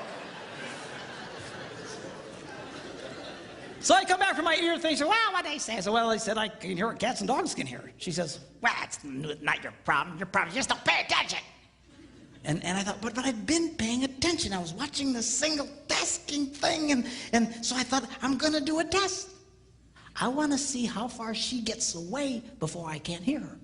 So I come back from my ear thing. She said, "Well, what they say?" I said, "Well, they said I can hear what cats and dogs can hear." She says, "Well, it's not your problem. Your problem is you just don't pay attention." And I thought, but I've been paying attention. I was watching the single tasking thing, and so I thought, I'm going to do a test. I want to see how far she gets away before I can't hear her.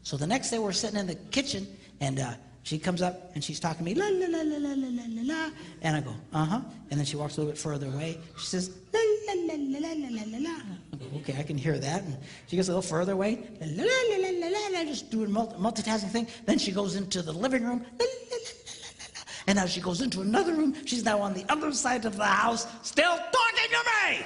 So the next day we're sitting in the kitchen, and she comes up, and she's talking to me, la, la, la, la, la, la, la, la, and I go, uh-huh. And then she walks a little bit further away. She says, la, la, la, la, la, la, la, la. I go, okay, I can hear that. And she gets a little further away, la, la, la, la, la, la, la, just doing multitasking thing. Then she goes into the living room, la, la, la, la, la, la. And now she goes into another room. She's now on the other side of the house, still talking to me.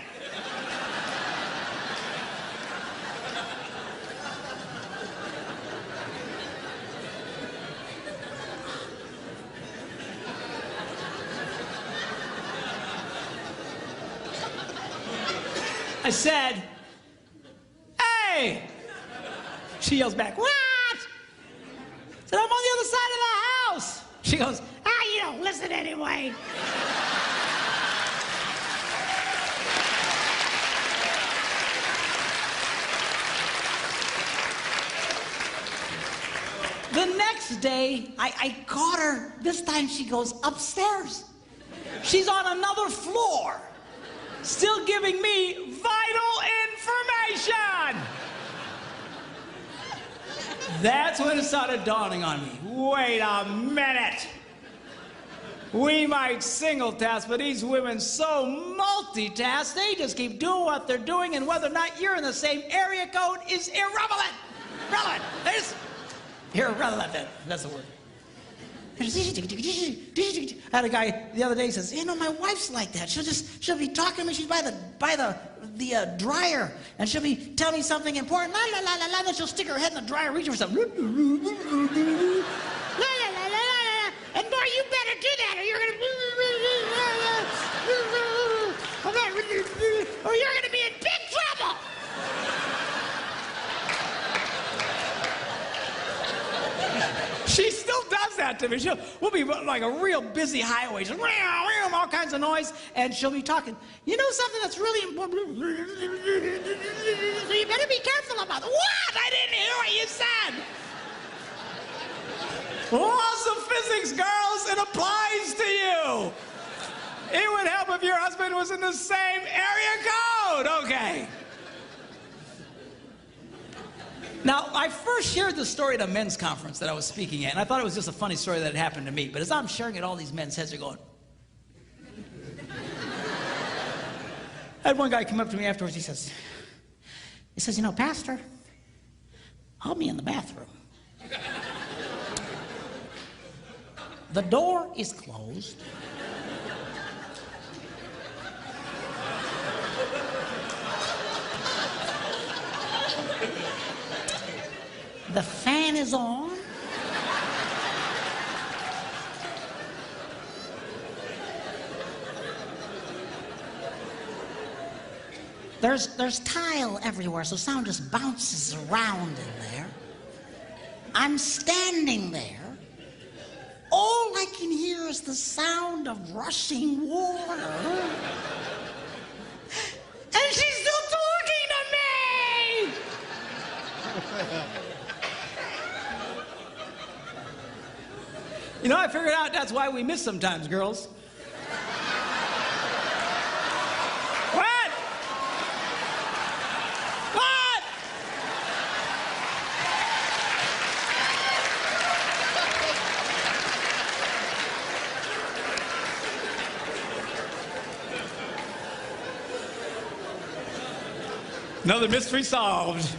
I said, "Hey!" She yells back, "What?" I said, "I'm on the other side of the house." She goes, "You don't listen anyway." The next day, I caught her. This time she goes upstairs. She's on another floor, still giving me vital information. That's when it started dawning on me. Wait a minute. We might single task, but these women so multitask, they just keep doing what they're doing, and whether or not you're in the same area code is irrelevant. There's irrelevant. That's the word. I had a guy the other day says, "You know, my wife's like that. She'll be talking to me. She's by the dryer, and she'll be telling me something important. La la la la la. Then she'll stick her head in the dryer, reach for something. La la la la la la. And boy, you better do that, or you're gonna be in big trouble." She still does that to me. We'll be like a real busy highway, just all kinds of noise, and she'll be talking. "You know something that's really important? So you better be careful about it." What? I didn't hear what you said. Laws of physics, girls, it applies to you. It would help if your husband was in the same area code. Okay. Now, I first shared this story at a men's conference that I was speaking at, and I thought it was just a funny story that had happened to me. But as I'm sharing it, all these men's heads are going. I had one guy come up to me afterwards. He says, "You know, Pastor, I'll be in the bathroom. The door is closed. The fan is on. There's tile everywhere, so sound just bounces around in there. I'm standing there. All I can hear is the sound of rushing water. You know, I figured out that's why we miss sometimes, girls. What? What? Another mystery solved.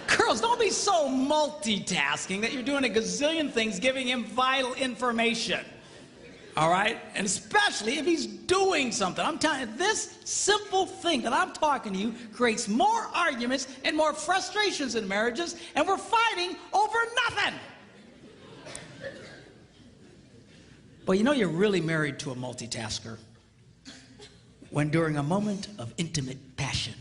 Girls, don't be so multitasking that you're doing a gazillion things, giving him vital information. All right? And especially if he's doing something. I'm telling you, this simple thing that I'm talking to you creates more arguments and more frustrations in marriages, and we're fighting over nothing. But you know you're really married to a multitasker when during a moment of intimate passion,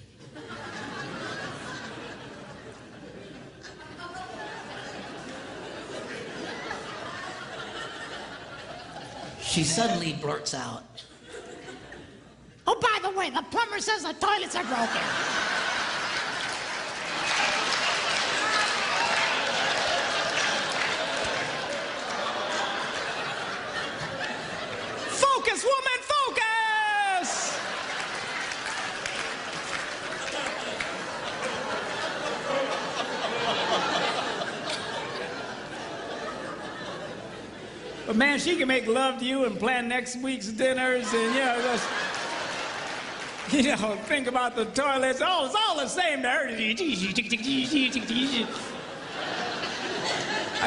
she suddenly blurts out, "Oh, by the way, the plumber says the toilets are broken." Focus, woman, focus! But man, she can make love to you and plan next week's dinners and, just, think about the toilets. Oh, it's all the same to her. I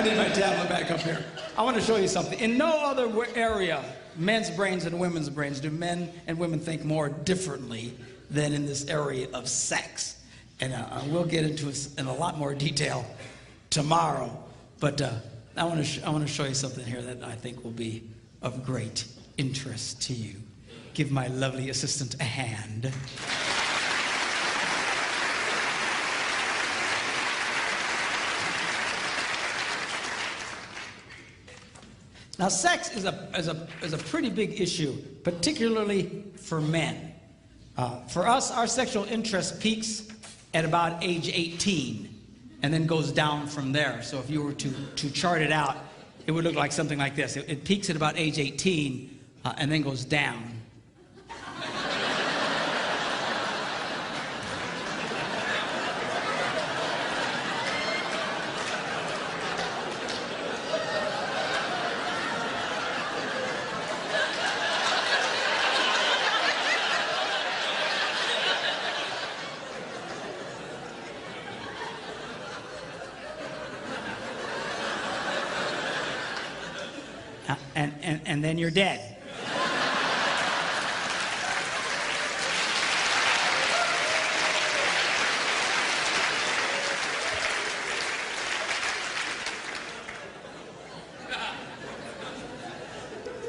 need my tablet back up here. I want to show you something. In no other area, men's brains and women's brains, do men and women think more differently than in this area of sex. And we'll get into it in a lot more detail tomorrow. But I want to show you something here that I think will be of great interest to you. Give my lovely assistant a hand. Now, sex is a pretty big issue, particularly for men. For us, our sexual interest peaks at about age 18 and then goes down from there. So if you were to chart it out, it would look like something like this. It peaks at about age 18 and then goes down. And then you're dead.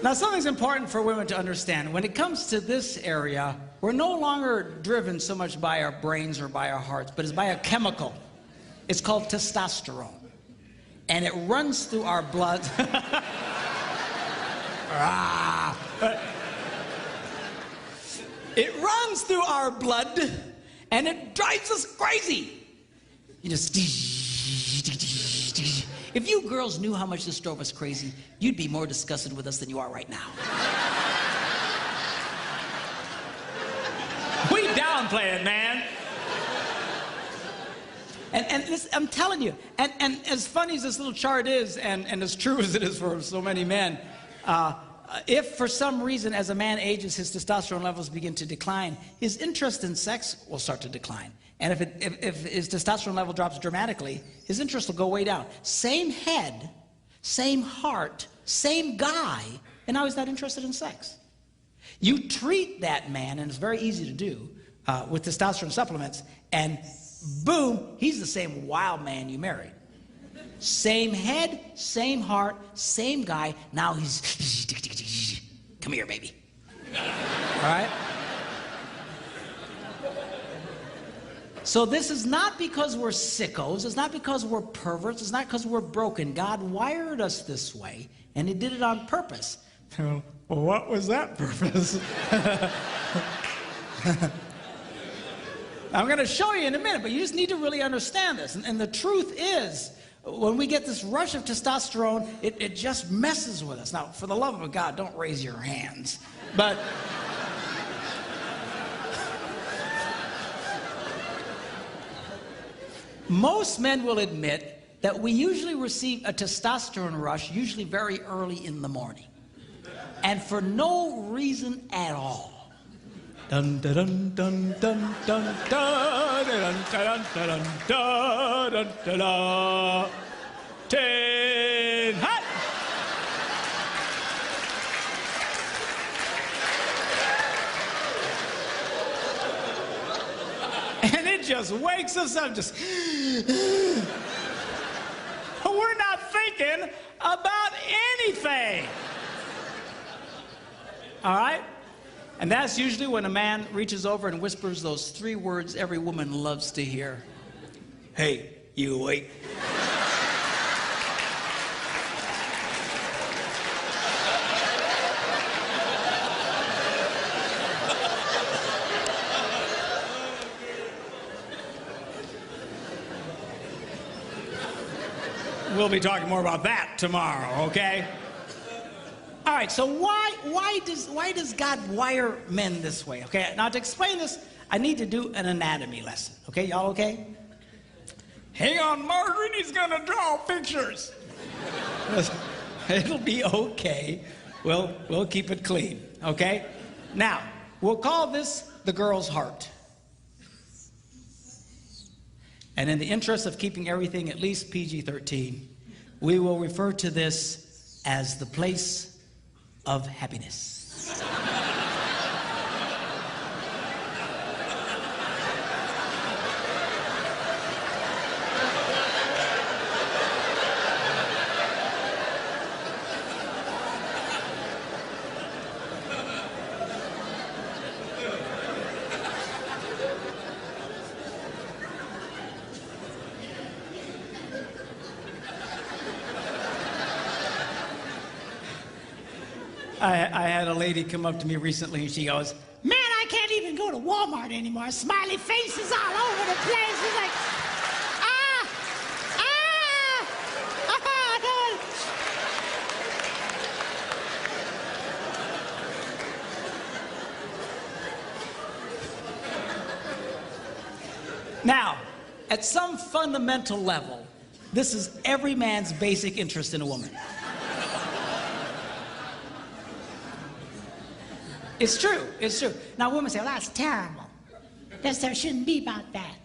Now, something's important for women to understand. When it comes to this area, we're no longer driven so much by our brains or by our hearts, but it's by a chemical. It's called testosterone. And it runs through our blood. It runs through our blood, and it drives us crazy. You just... If you girls knew how much this drove us crazy, you'd be more disgusted with us than you are right now. We downplay it, man. And this, I'm telling you, and as funny as this little chart is, and as true as it is for so many men, if for some reason as a man ages, his testosterone levels begin to decline, his interest in sex will start to decline. And if his testosterone level drops dramatically, his interest will go way down. Same head, same heart, same guy, and now he's not interested in sex. You treat that man, and it's very easy to do, with testosterone supplements, and boom, he's the same wild man you married. Same head, same heart, same guy, now he's... Come here, baby. All right? So this is not because we're sickos, it's not because we're perverts, it's not because we're broken. God wired us this way, and he did it on purpose. Well, what was that purpose? I'm going to show you in a minute, but you just need to really understand this. And the truth is, when we get this rush of testosterone, it just messes with us. Now, for the love of God, don't raise your hands. But most men will admit that we usually receive a testosterone rush, usually very early in the morning, and for no reason at all. Dun dun dun dun dun dun dun dun dun dun dun dun dun dun. 10 hot. And it just wakes us up, just we're not thinking about anything. All right? And that's usually when a man reaches over and whispers those 3 words every woman loves to hear. Hey, you awake? We'll be talking more about that tomorrow, okay? All right, so why does God wire men this way? Okay, now to explain this, I need to do an anatomy lesson. Okay, y'all okay? Hang on, Margaret, he's gonna draw pictures. It'll be okay. We'll keep it clean, okay? Now, we'll call this the girl's heart. And in the interest of keeping everything at least PG-13, we will refer to this as the place of happiness. I had a lady come up to me recently and she goes, "Man, I can't even go to Walmart anymore. Smiley faces all over the place." She's like, Now, at some fundamental level, this is every man's basic interest in a woman. It's true, it's true. Now women say, well, that's terrible. That shouldn't be about that.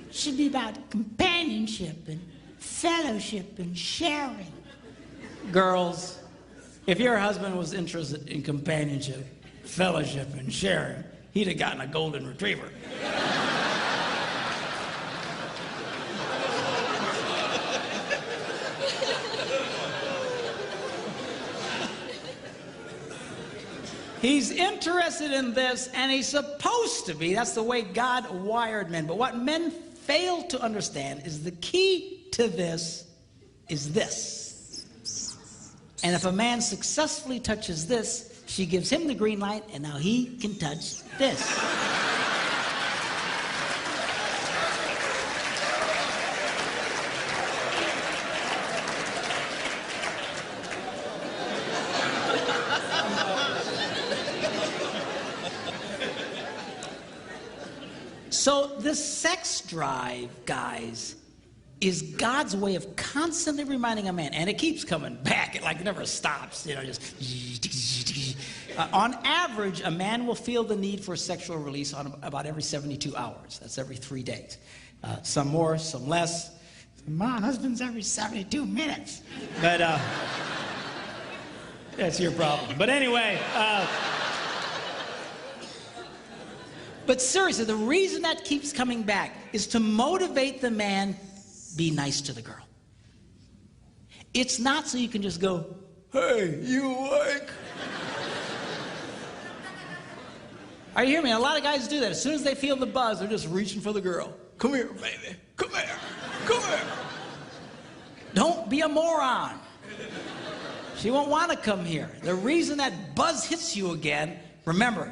It should be about companionship and fellowship and sharing. Girls, if your husband was interested in companionship, fellowship, and sharing, he'd have gotten a golden retriever. He's interested in this, and he's supposed to be. That's the way God wired men. But what men fail to understand is the key to this is this. And if a man successfully touches this, she gives him the green light, and now he can touch this. So this sex drive, guys, is God's way of constantly reminding a man, and it keeps coming back. It like never stops, you know, just. On average, a man will feel the need for sexual release on about every 72 hours. That's every 3 days. Some more, some less. My husband's every 72 minutes. But that's your problem. But anyway. But seriously, the reason that keeps coming back is to motivate the man, be nice to the girl. It's not so you can just go, hey, you awake? Are you hearing me? A lot of guys do that. As soon as they feel the buzz, they're just reaching for the girl. Come here, baby. Come here. Come here. Don't be a moron. She won't want to come here. The reason that buzz hits you again, remember,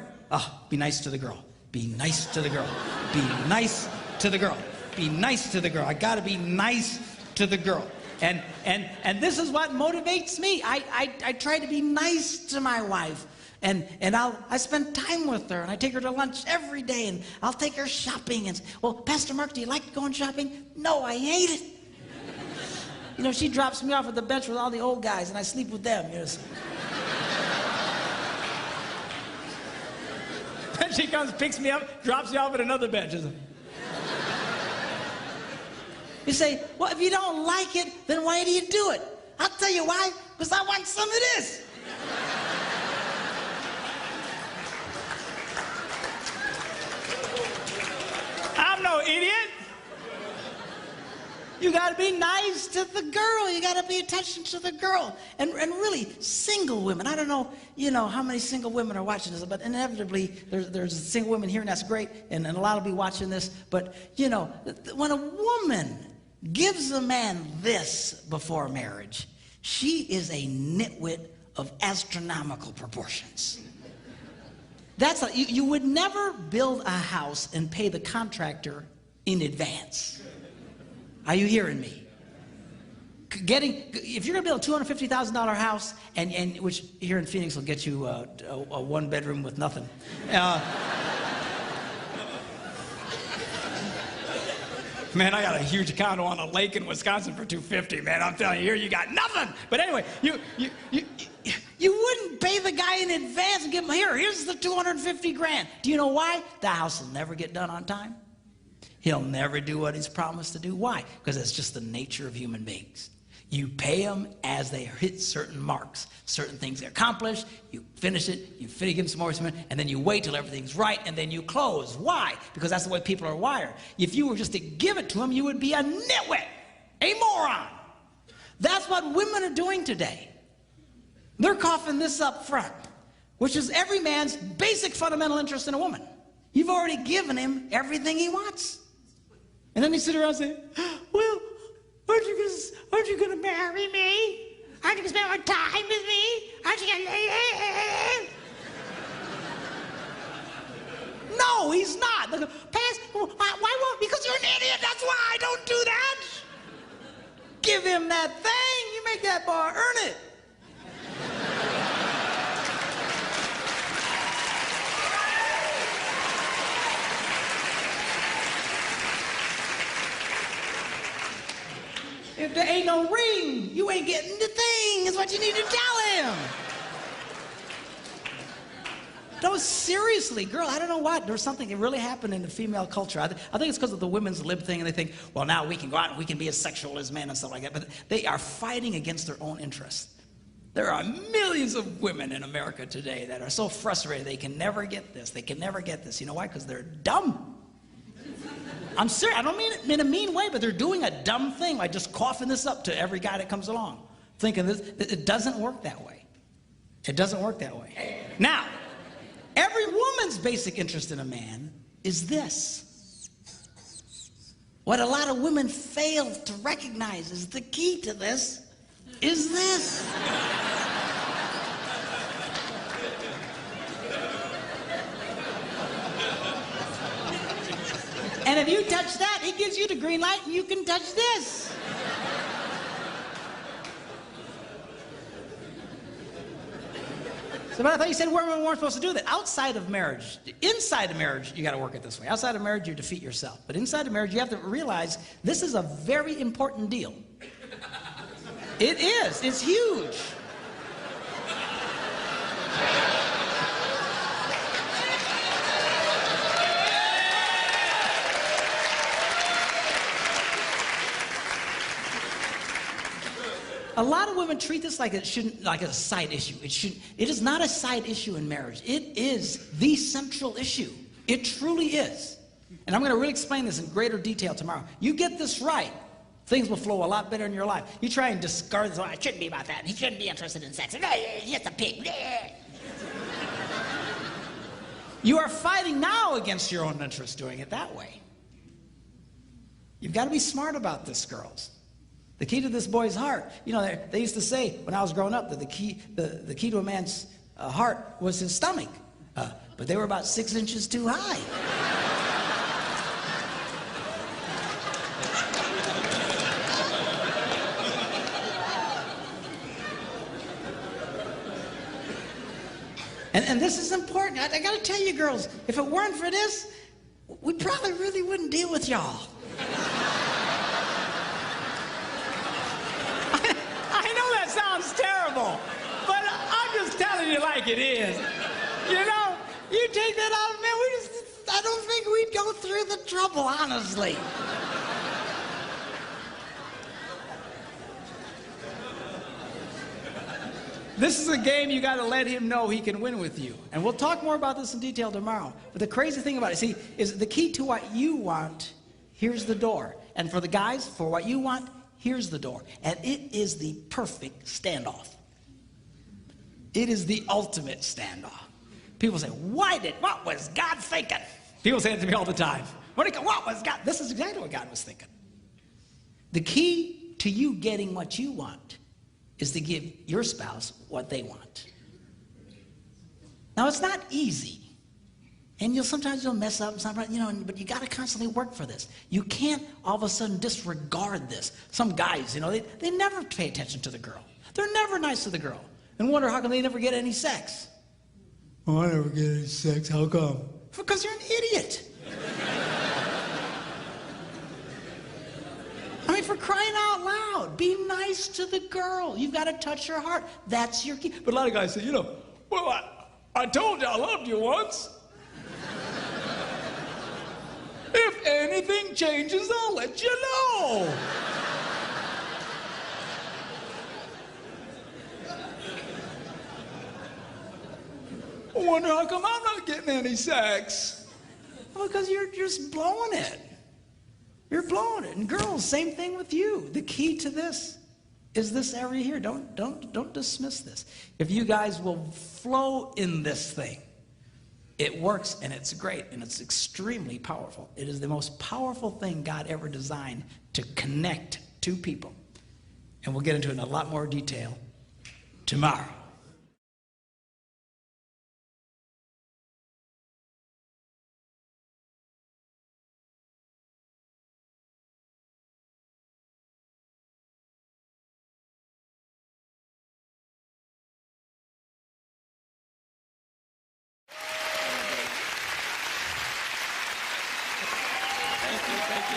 be nice to the girl. Be nice to the girl. Be nice to the girl. Be nice to the girl. I gotta be nice to the girl. And this is what motivates me. I try to be nice to my wife. And I spend time with her, and I take her to lunch every day, and I'll take her shopping. And well, Pastor Mark, do you like going shopping? No, I hate it. You know, she drops me off at the bench with all the old guys, and I sleep with them. You know. Then she comes, picks me up, drops me off at another bench. You say, well, if you don't like it, then why do you do it? I'll tell you why, because I want some of this. I'm no idiot. You got to be nice to the girl. You got to pay attention to the girl. And really, single women, I don't know, you know, how many single women are watching this, but inevitably, there's single women here, and that's great, and a lot will be watching this. But, you know, when a woman gives a man this before marriage, she is a nitwit of astronomical proportions. You would never build a house and pay the contractor in advance. Are you hearing me? If you're going to build a $250,000 house, and which here in Phoenix will get you a one bedroom with nothing. Man, I got a huge condo on a lake in Wisconsin for $250,000, man. I'm telling you, here you got nothing. But anyway, you wouldn't pay the guy in advance and give him, here's the $250,000. Do you know why? The house will never get done on time. He'll never do what he's promised to do. Why? Because it's just the nature of human beings. You pay them as they hit certain marks, certain things are accomplished, you finish it, you give them some more, and then you wait till everything's right, and then you close. Why? Because that's the way people are wired. If you were just to give it to them, you would be a nitwit, a moron. That's what women are doing today. They're coughing this up front, which is every man's basic fundamental interest in a woman. You've already given him everything he wants. And then they sit around and say, well, aren't you going to marry me? Aren't you going to spend more time with me? Aren't you going to... No, he's not. Why won't? Because you're an idiot. That's why. Don't do that. Give him that thing. You make that boy earn it. If there ain't no ring, you ain't getting the thing, is what you need to tell him. No, seriously, girl, I don't know what. There's something that really happened in the female culture. I think it's because of the women's lib thing, and they think, well, now we can go out and we can be as sexual as men and stuff like that. But they are fighting against their own interests. There are millions of women in America today that are so frustrated they can never get this. They can never get this. You know why? Because they're dumb. I'm serious. I don't mean it in a mean way, but they're doing a dumb thing, like just coughing this up to every guy that comes along, thinking this. It doesn't work that way. It doesn't work that way. Now, every woman's basic interest in a man is this. What a lot of women fail to recognize is the key to this is this. And if you touch that, he gives you the green light, and you can touch this. So, but I thought you said women weren't supposed to do that. Outside of marriage, inside of marriage, you got to work it this way. Outside of marriage, you defeat yourself. But inside of marriage, you have to realize this is a very important deal. It is. It's huge. A lot of women treat this like a side issue. It is not a side issue in marriage. It is the central issue. It truly is. And I'm going to really explain this in greater detail tomorrow. You get this right, things will flow a lot better in your life. You try and discard this, oh, it shouldn't be about that. He shouldn't be interested in sex. He's just a pig. You are fighting now against your own interest doing it that way. You've got to be smart about this, girls. The key to this boy's heart, you know, they used to say when I was growing up that the key to a man's heart was his stomach, but they were about 6 inches too high. And this is important. I got to tell you, girls, if it weren't for this, we probably really wouldn't deal with y'all. I know that sounds terrible, but I'm just telling you like it is. You know, you take that out, man, I don't think we'd go through the trouble, honestly. This is a game you got to let him know he can win with you. And we'll talk more about this in detail tomorrow. But the crazy thing about it, see, is the key to what you want, here's the door. And for the guys, for what you want, here's the door. And it is the perfect standoff. It is the ultimate standoff. People say, what was God thinking? People say it to me all the time. What was God? This is exactly what God was thinking. The key to you getting what you want is to give your spouse what they want. Now, it's not easy. And sometimes you'll mess up, but you got to constantly work for this. You can't all of a sudden disregard this. Some guys, they never pay attention to the girl. They're never nice to the girl. And wonder how come they never get any sex. Oh, I never get any sex. How come? Because you're an idiot. I mean, for crying out loud, be nice to the girl. You've got to touch her heart. That's your key. But a lot of guys say, well, I told you I loved you once. If anything changes, I'll let you know. I wonder how come I'm not getting any sex. Well, because you're just blowing it. You're blowing it. And girls, same thing with you. The key to this is this area here. Don't dismiss this. If you guys will flow in this thing, it works and it's great and it's extremely powerful. It is the most powerful thing God ever designed to connect two people. And we'll get into it in a lot more detail tomorrow.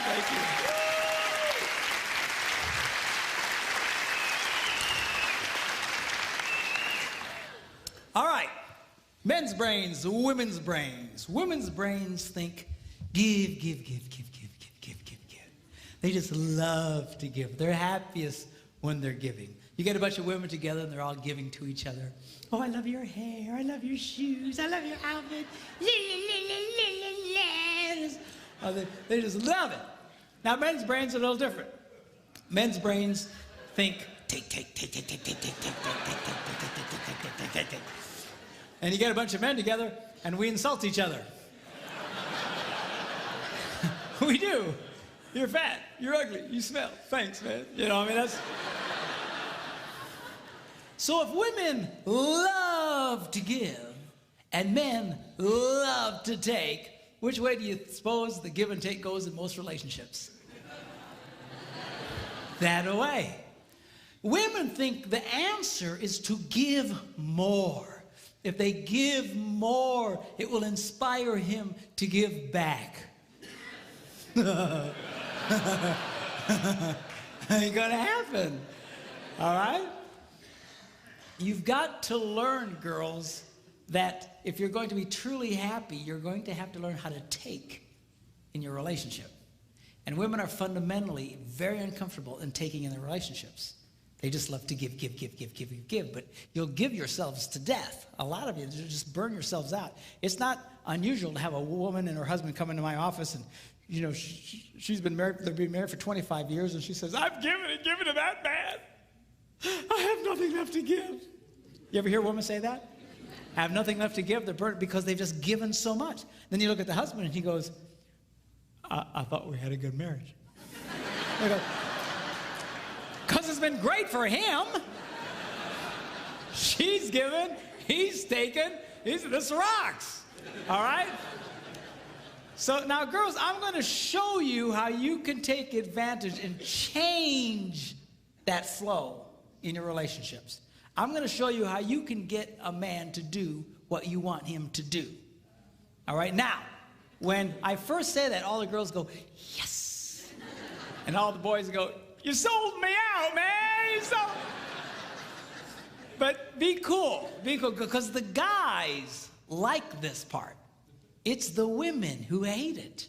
Thank you. All right. Men's brains, women's brains. Women's brains think give. They just love to give. They're happiest when they're giving. You get a bunch of women together and they're all giving to each other. Oh, I love your hair. I love your shoes. I love your outfit. Oh, they just love it. Now, men's brains are a little different. Men's brains think take. And you get a bunch of men together and we insult each other. We do. You're fat. You're ugly. You smell. Thanks, man. That's... So if women love to give and men love to take, which way do you suppose the give and take goes in most relationships? That way. Women think the answer is to give more. If they give more, it will inspire him to give back. Ain't gonna happen. All right? You've got to learn, girls, that if you're going to be truly happy, you're going to have to learn how to take in your relationship. And women are fundamentally very uncomfortable in taking in their relationships. They just love to give. But you'll give yourselves to death. A lot of you just burn yourselves out. It's not unusual to have a woman and her husband come into my office and, she's been married, they've been married for 25 years, and she says, I've given it that bad. I have nothing left to give. You ever hear a woman say that? I have nothing left to give. They're burnt because they've just given so much. Then you look at the husband and he goes, I thought we had a good marriage. Because it's been great for him. She's given, he's taken, this rocks. All right? So now, girls, I'm going to show you how you can take advantage and change that flow in your relationships. I'm going to show you how you can get a man to do what you want him to do. All right? Now, when I first say that, all the girls go, yes. And all the boys go, you sold me out, man. You sold. But be cool, because the guys like this part. It's the women who hate it.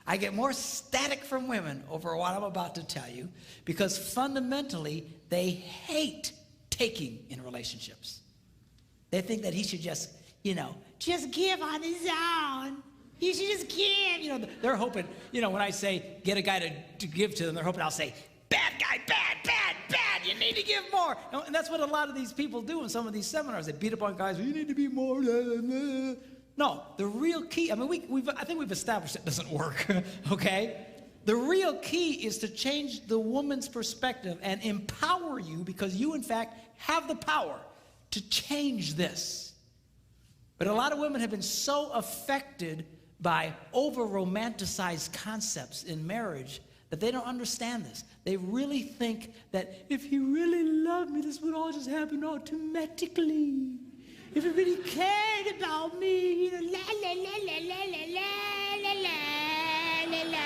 I get more static from women over what I'm about to tell you because fundamentally they hate taking in relationships. They think that he should just, just give on his own. He should just give. They're hoping, when I say get a guy to give to them, they're hoping I'll say, bad guy, bad, bad, bad. You need to give more. And that's what a lot of these people do in some of these seminars. They beat up on guys. You need to be more. No, the real key, I think we've established it doesn't work, okay? The real key is to change the woman's perspective and empower you because you, in fact, have the power to change this. But a lot of women have been so affected by over-romanticized concepts in marriage that they don't understand this. They really think that if he really loved me, this would all just happen automatically. If he really cared about me, la la la la la la la la la la.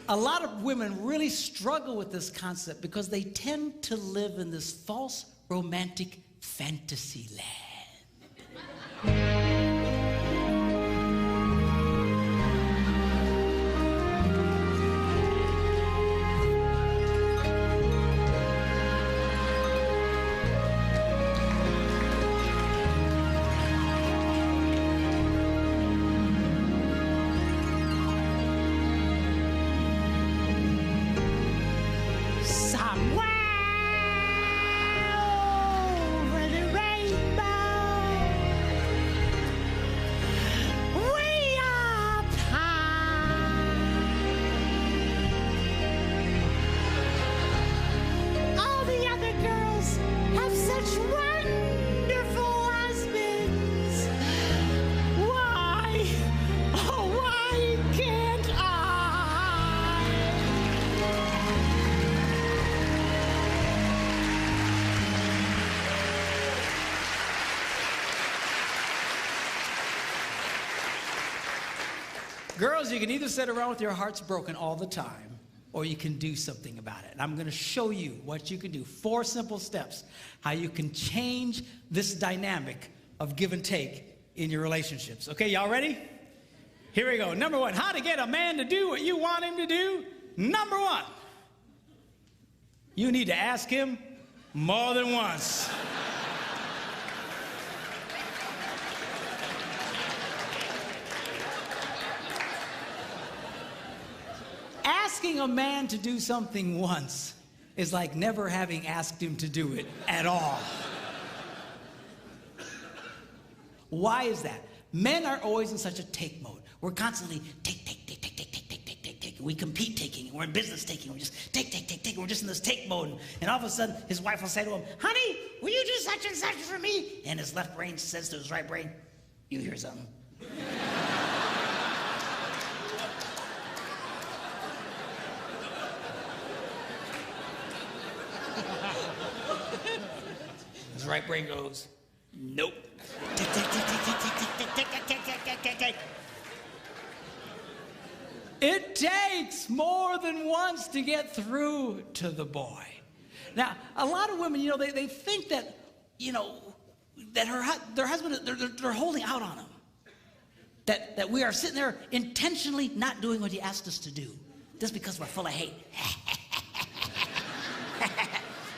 A lot of women really struggle with this concept because they tend to live in this false romantic fantasy land. Girls, you can either sit around with your hearts broken all the time, or you can do something about it. And I'm going to show you what you can do. 4 simple steps, how you can change this dynamic of give and take in your relationships. Okay, y'all ready? Here we go. Number 1, how to get a man to do what you want him to do. Number 1, you need to ask him more than once. Asking a man to do something once is like never having asked him to do it at all. Why is that? Men are always in such a take mode. We're constantly take. We compete taking. We're in business taking. We're just take. We're just in this take mode. And all of a sudden, his wife will say to him, honey, will you do such and such for me? And his left brain says to his right brain, you hear something? His right brain goes, nope. It takes more than once to get through to the boy. Now, a lot of women, they think that, that their husband, they're holding out on him. That we are sitting there intentionally not doing what he asked us to do, just because we're full of hate.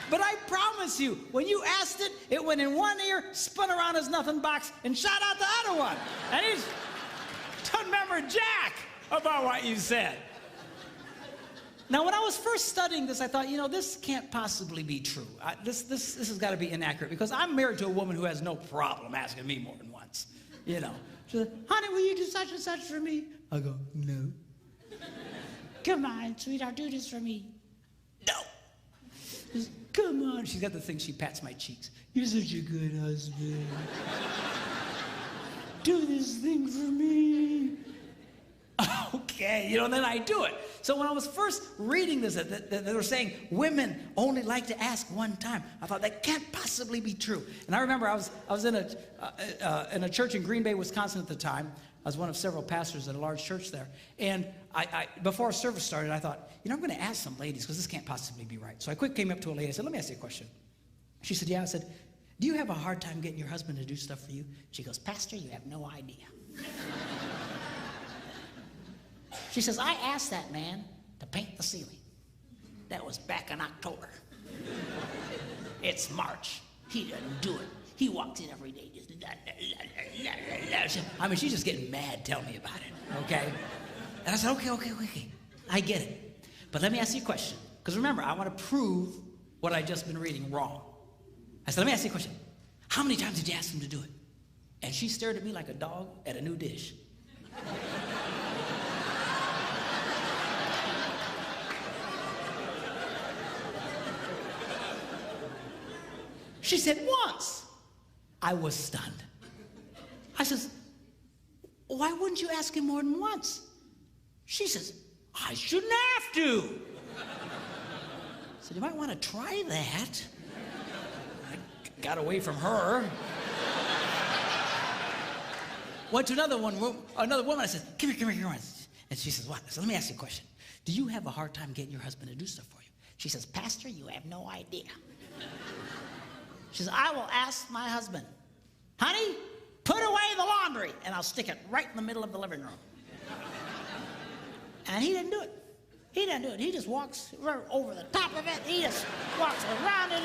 But I promise you, when you asked it, it went in one ear, spun around his nothing box, and shot out the other one. And he doesn't remember jack about what you said. Now, when I was first studying this, I thought, this can't possibly be true. This has got to be inaccurate, because I'm married to a woman who has no problem asking me more than once. She said, honey, will you do such and such for me? I go, no. Come on, sweetheart, do this for me. No. Just, come on. She's got the thing, she pats my cheeks. You're such a good husband. Do this thing for me. Okay, then I do it. So when I was first reading this, that they were saying women only like to ask one time, I thought that can't possibly be true. And I remember I was in a church in Green Bay, Wisconsin at the time. I was one of several pastors at a large church there. And I before service started, I thought, I'm going to ask some ladies because this can't possibly be right. So I quick came up to a lady. I said, let me ask you a question. She said, yeah. I said, do you have a hard time getting your husband to do stuff for you? She goes, Pastor, you have no idea. She says, I asked that man to paint the ceiling. That was back in October. It's March. He doesn't do it. He walks in every day. Just, I mean, she's just getting mad. Tell me about it, okay? And I said, okay. I get it. But let me ask you a question. Because remember, I want to prove what I just been reading wrong. I said, let me ask you a question. How many times did you ask him to do it? And she stared at me like a dog at a new dish. She said, once. I was stunned. I says, why wouldn't you ask him more than once? She says, I shouldn't have to. I said, you might want to try that. I got away from her. Went to another woman. I said, come here. And she says, what? I said, let me ask you a question. Do you have a hard time getting your husband to do stuff for you? She says, Pastor, you have no idea. She says, I will ask my husband, honey, put away the laundry, and I'll stick it right in the middle of the living room. And he didn't do it. He just walks right over the top of it. He just walks around it.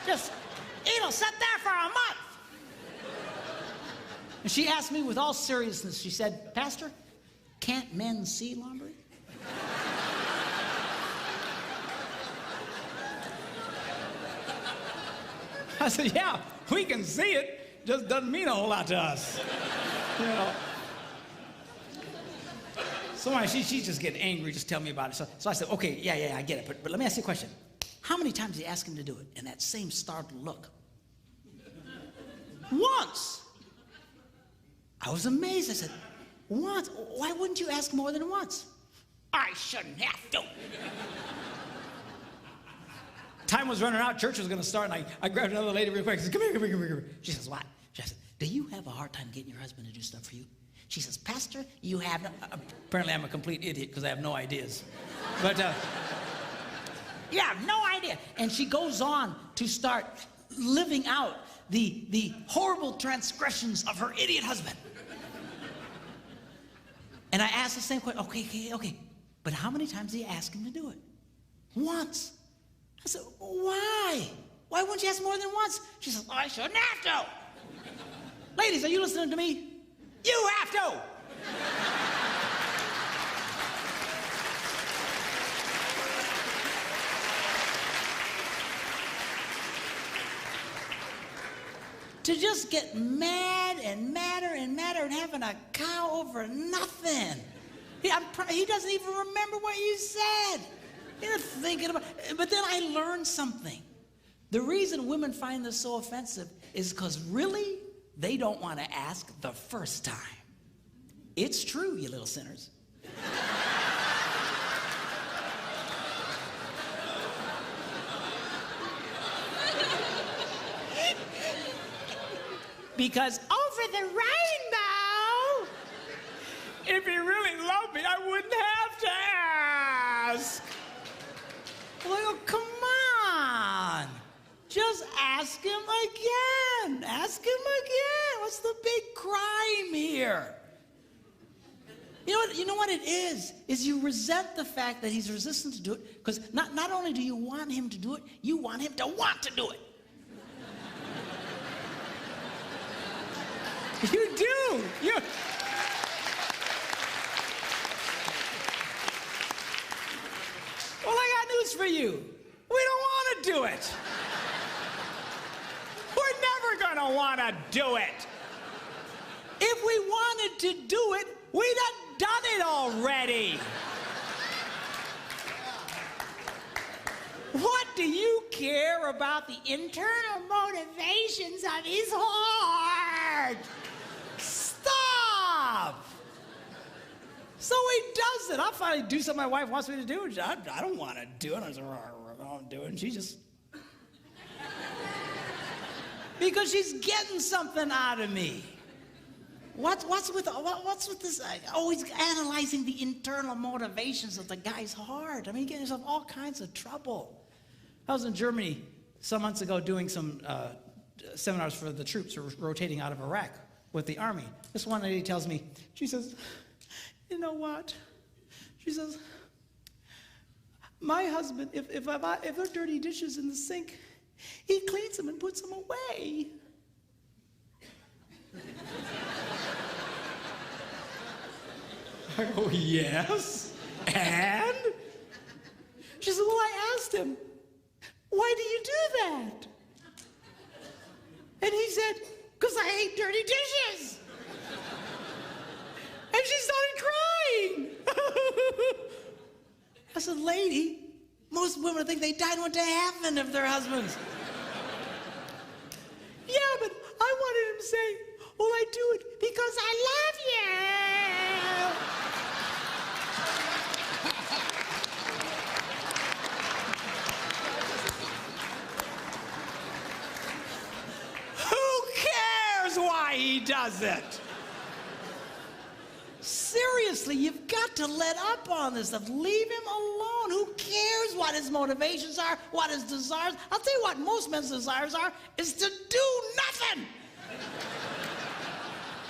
It'll sit there for a month. And she asked me with all seriousness, she said, Pastor, can't men see laundry? I said, yeah, we can see it. Just doesn't mean a whole lot to us. So she's just getting angry. Just tell me about it. So I said, okay, yeah, I get it. But let me ask you a question. How many times did you ask him to do it? And that same startled look. Once. I was amazed. I said, once? Why wouldn't you ask more than once? I shouldn't have to. Time was running out. Church was going to start. And I grabbed another lady real quick. I said, come here. She says, what? She said, do you have a hard time getting your husband to do stuff for you? She says, Pastor, you have no... Apparently, I'm a complete idiot because I have no ideas. But, you have no idea. And she goes on to start living out the horrible transgressions of her idiot husband. And I asked the same question. Okay. But how many times did you ask him to do it? Once. I said, why? Why wouldn't you ask more than once? She said, I shouldn't have to. Ladies, are you listening to me? You have to. To just get mad and madder and having a cow over nothing. He doesn't even remember what you said. He's not thinking about it. But then I learned something. The reason women find this so offensive is because really, they don't want to ask the first time. It's true, you little sinners. Because over the rainbow, if he really loved me, I wouldn't have to ask. Well, come on. Just ask him again. Ask him again. What's the big crime here? You know what it is you resent the fact that he's resistant to do it, because not only do you want him to do it, you want him to want to do it. You do. Well, I got news for you. We don't want to do it. We're never going to want to do it. If we wanted to do it, we'd have done it already. What do you care about the internal motivations of his heart? Stop! So he does it. I'll finally do something my wife wants me to do. I don't want to do it. I say, I don't do it. And she just... because she's getting something out of me. What's with this? Always analyzing the internal motivations of the guy's heart. I mean, you get yourself all kinds of trouble. I was in Germany some months ago doing some seminars for the troops who were rotating out of Iraq with the army. This one lady tells me, she says, you know what? She says, my husband, if there are dirty dishes in the sink, he cleans them and puts them away. I go, yes, and? She said, well, I asked him, why do you do that? And he said, because I hate dirty dishes. And she started crying. I said, lady, most women think they died and went to heaven if their husbands. Yeah, but I wanted him to say, well, I do it because I love you. Who cares why he does it? Seriously, you've got to let up on this stuff. Leave him alone. Who cares what his motivations are, what his desires? I'll tell you what most men's desires are, is to do nothing.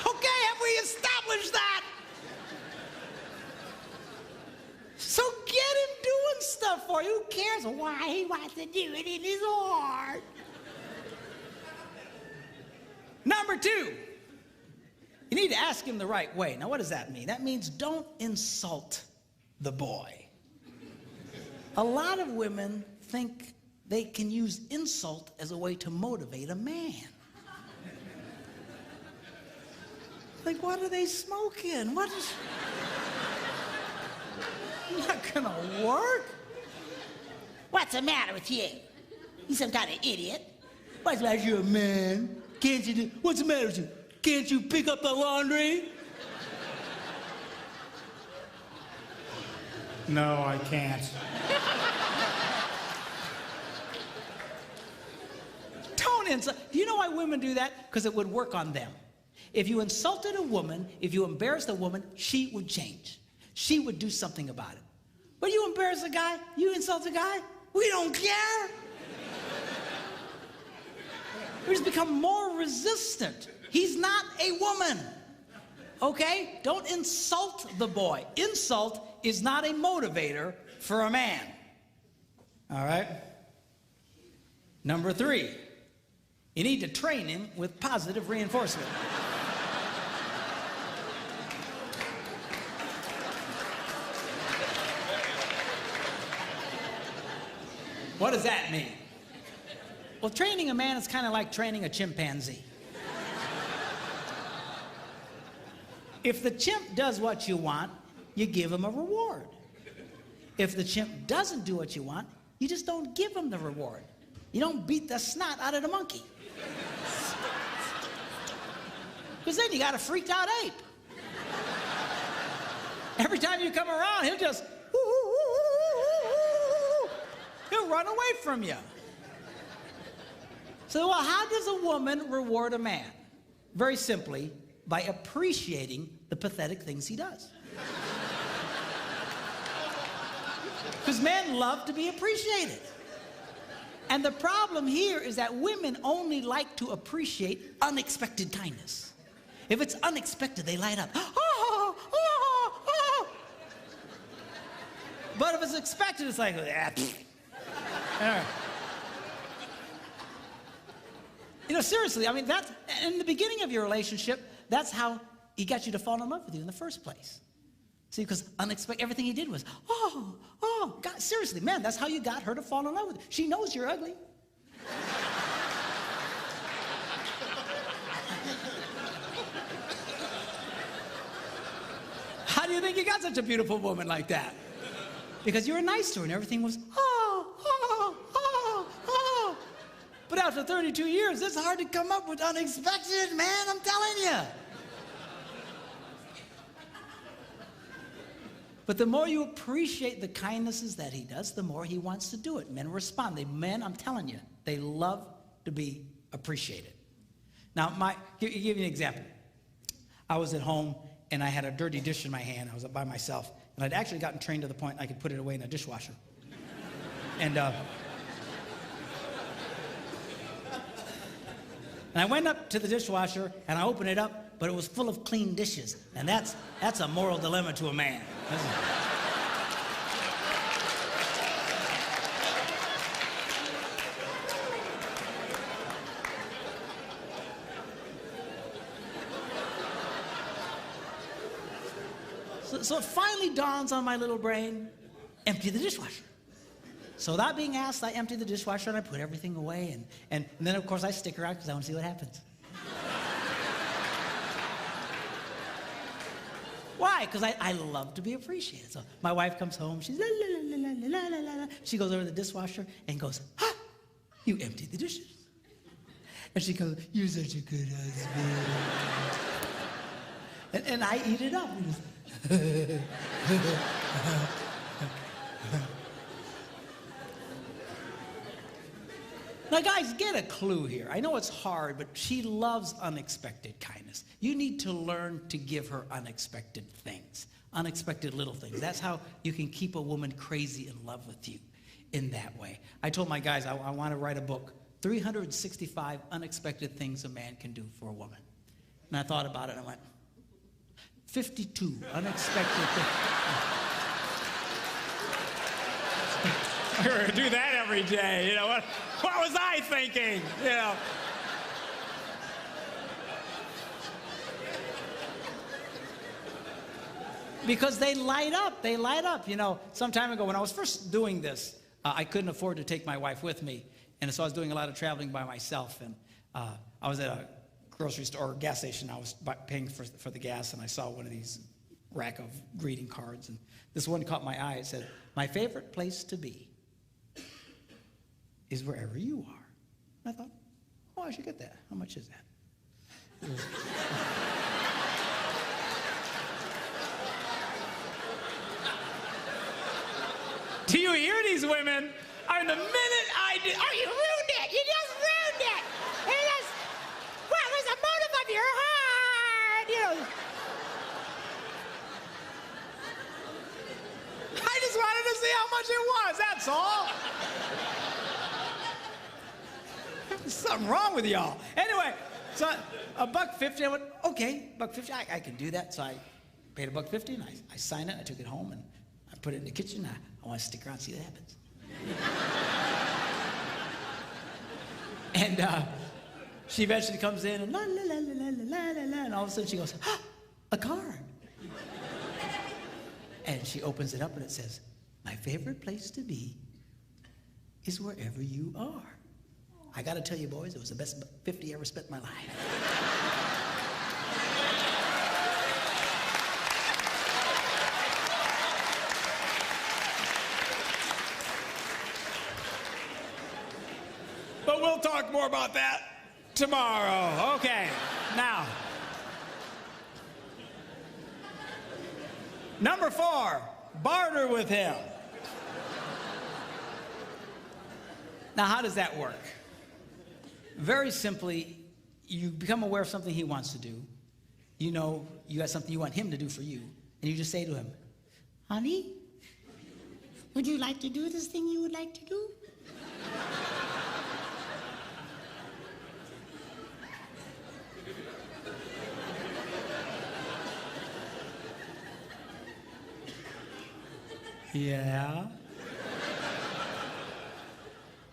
Okay, have we established that? So get him doing stuff for you. Who cares why he wants to do it in his heart? Number 2. You need to ask him the right way. Now, what does that mean? That means don't insult the boy. A lot of women think they can use insult as a way to motivate a man. Like, what are they smoking? What is... not gonna work. What's the matter with you? You some kind of idiot. What's the matter with you, a man? Can't you do... What's the matter with you? Can't you pick up the laundry? No, I can't. Don't insult. Do you know why women do that? Because it would work on them. If you insulted a woman, if you embarrassed a woman, she would change. She would do something about it. But you embarrass a guy, you insult a guy, we don't care. We just become more resistant. He's not a woman, okay? Don't insult the boy. Insult is not a motivator for a man, all right? Number 3, you need to train him with positive reinforcement. What does that mean? Well, training a man is kind of like training a chimpanzee. If the chimp does what you want, you give him a reward. If the chimp doesn't do what you want, you just don't give him the reward. You don't beat the snot out of the monkey. Because then you got a freaked out ape. Every time you come around, he'll just, he'll run away from you. So, well, how does a woman reward a man? Very simply, by appreciating the pathetic things he does. Because men love to be appreciated. And the problem here is that women only like to appreciate unexpected kindness. If it's unexpected, they light up. Oh, oh, oh. But if it's expected, it's like, ah. You know, seriously, I mean, that's, in the beginning of your relationship, that's how he got you to fall in love with you in the first place. See, because everything he did was, oh, God, seriously, man, that's how you got her to fall in love with you. She knows you're ugly. How do you think you got such a beautiful woman like that? Because you were nice to her and everything was, oh. But after 32 years, it's hard to come up with unexpected, man, I'm telling you. But the more you appreciate the kindnesses that he does, the more he wants to do it. Men respond. Men, I'm telling you, they love to be appreciated. Now, give you an example. I was at home, and I had a dirty dish in my hand. I was by myself, and I'd actually gotten trained to the point I could put it away in a dishwasher. And I went up to the dishwasher, and I opened it up, but it was full of clean dishes. And that's a moral dilemma to a man. So it finally dawns on my little brain, empty the dishwasher. So without being asked, I empty the dishwasher and I put everything away. And then, of course, I stick around because I want to see what happens. Why? Because I love to be appreciated. So my wife comes home. She's la, la, la, la, la, la, la, la. She goes over to the dishwasher and goes, "Ha! You emptied the dishes." And she goes, "You're such a good husband." and I eat it up. Now, guys, get a clue here. I know it's hard, but she loves unexpected kindness. You need to learn to give her unexpected things, unexpected little things. That's how you can keep a woman crazy in love with you in that way. I told my guys I want to write a book, 365 Unexpected Things a Man Can Do for a Woman. And I thought about it, and I went, 52 unexpected things. We're going to do that every day. You know, what was I thinking? You know. Because they light up. They light up. You know, some time ago when I was first doing this, I couldn't afford to take my wife with me. And so I was doing a lot of traveling by myself. And I was at a grocery store or gas station. I was paying for the gas, and I saw one of these rack of greeting cards. And this one caught my eye. It said, "My favorite place to be is wherever you are." And I thought, oh, I should get that. How much is that? Do you hear these women? I mean, the minute I did, oh, you ruined it. You just ruined it. What was the motive of your heart? You know. I just wanted to see how much it was, that's all. There's something wrong with y'all. Anyway, so $1.50, I went, okay, $1.50, I can do that. So I paid $1.50, and I signed it, I took it home, and I put it in the kitchen. I want to stick around and see what happens. And she eventually comes in, and la, la, la, la, la, la, la, la, and all of a sudden she goes, ah, a card. And she opens it up, and it says, "My favorite place to be is wherever you are." I got to tell you, boys, it was the best 50 I ever spent in my life. But we'll talk more about that tomorrow. Okay, now. Number 4, barter with him. Now, how does that work? Very simply, you become aware of something he wants to do. You know you got something you want him to do for you, and you just say to him, "Honey, would you like to do this thing you would like to do?" Yeah.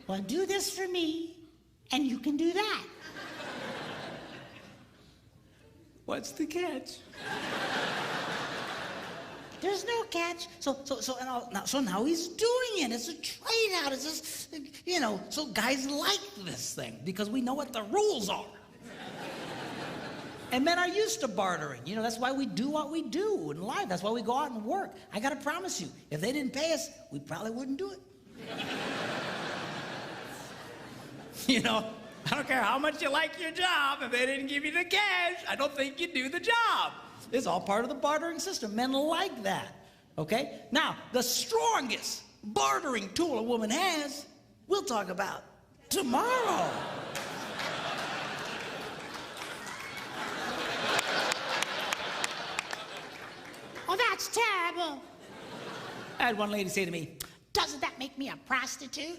"Well, do this for me, and you can do that." What's the catch? There's no catch. So now he's doing it. It's a trade out. It's just, you know, so guys like this thing because we know what the rules are. And men are used to bartering. You know, that's why we do what we do in life. That's why we go out and work. I got to promise you, if they didn't pay us, we probably wouldn't do it. You know, I don't care how much you like your job. If they didn't give you the cash, I don't think you'd do the job. It's all part of the bartering system. Men like that. Okay? Now, the strongest bartering tool a woman has, we'll talk about tomorrow. Oh, that's terrible. I had one lady say to me, Doesn't that make me a prostitute?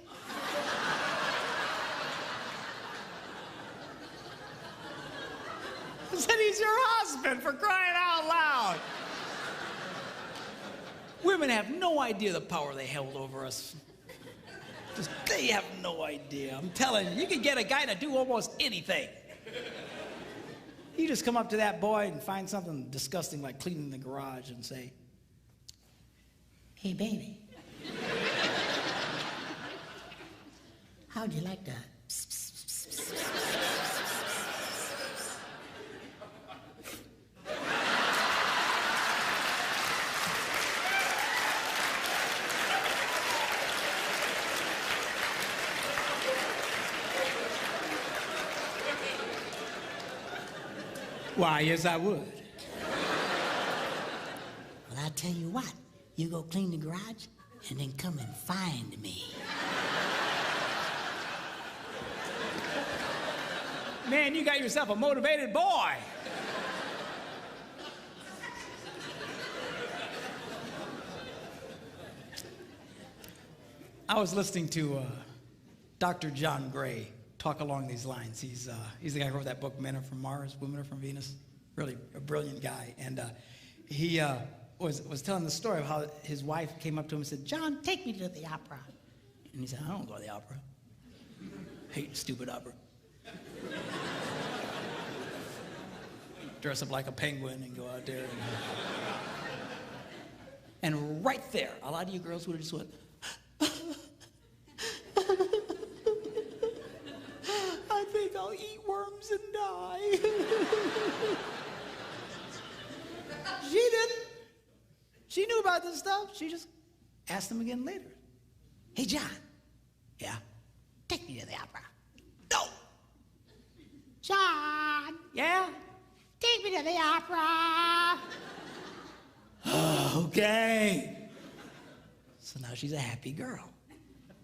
I said, he's your husband, for crying out loud. Women have no idea the power they held over us. Just, they have no idea. I'm telling you, you can get a guy to do almost anything. You just come up to that boy and find something disgusting like cleaning the garage and say, Hey, baby. How'd you like that? why, yes, I would. Well, I tell you what, you go clean the garage and then come and find me. Man, you got yourself a motivated boy. I was listening to Dr. John Gray talk along these lines. He's the guy who wrote that book, Men Are From Mars, Women Are From Venus. Really a brilliant guy. And he was telling the story of how his wife came up to him and said, John, take me to the opera. And he said, I don't go to the opera. Hate stupid opera. Dress up like a penguin and go out there. And right there, a lot of you girls would have just went, I think I'll eat worms and die. She didn't. She knew about this stuff. She just asked him again later. Hey, John. Yeah? Take me to the opera. No. John, Yeah? take me to the opera. Okay. So now she's a happy girl.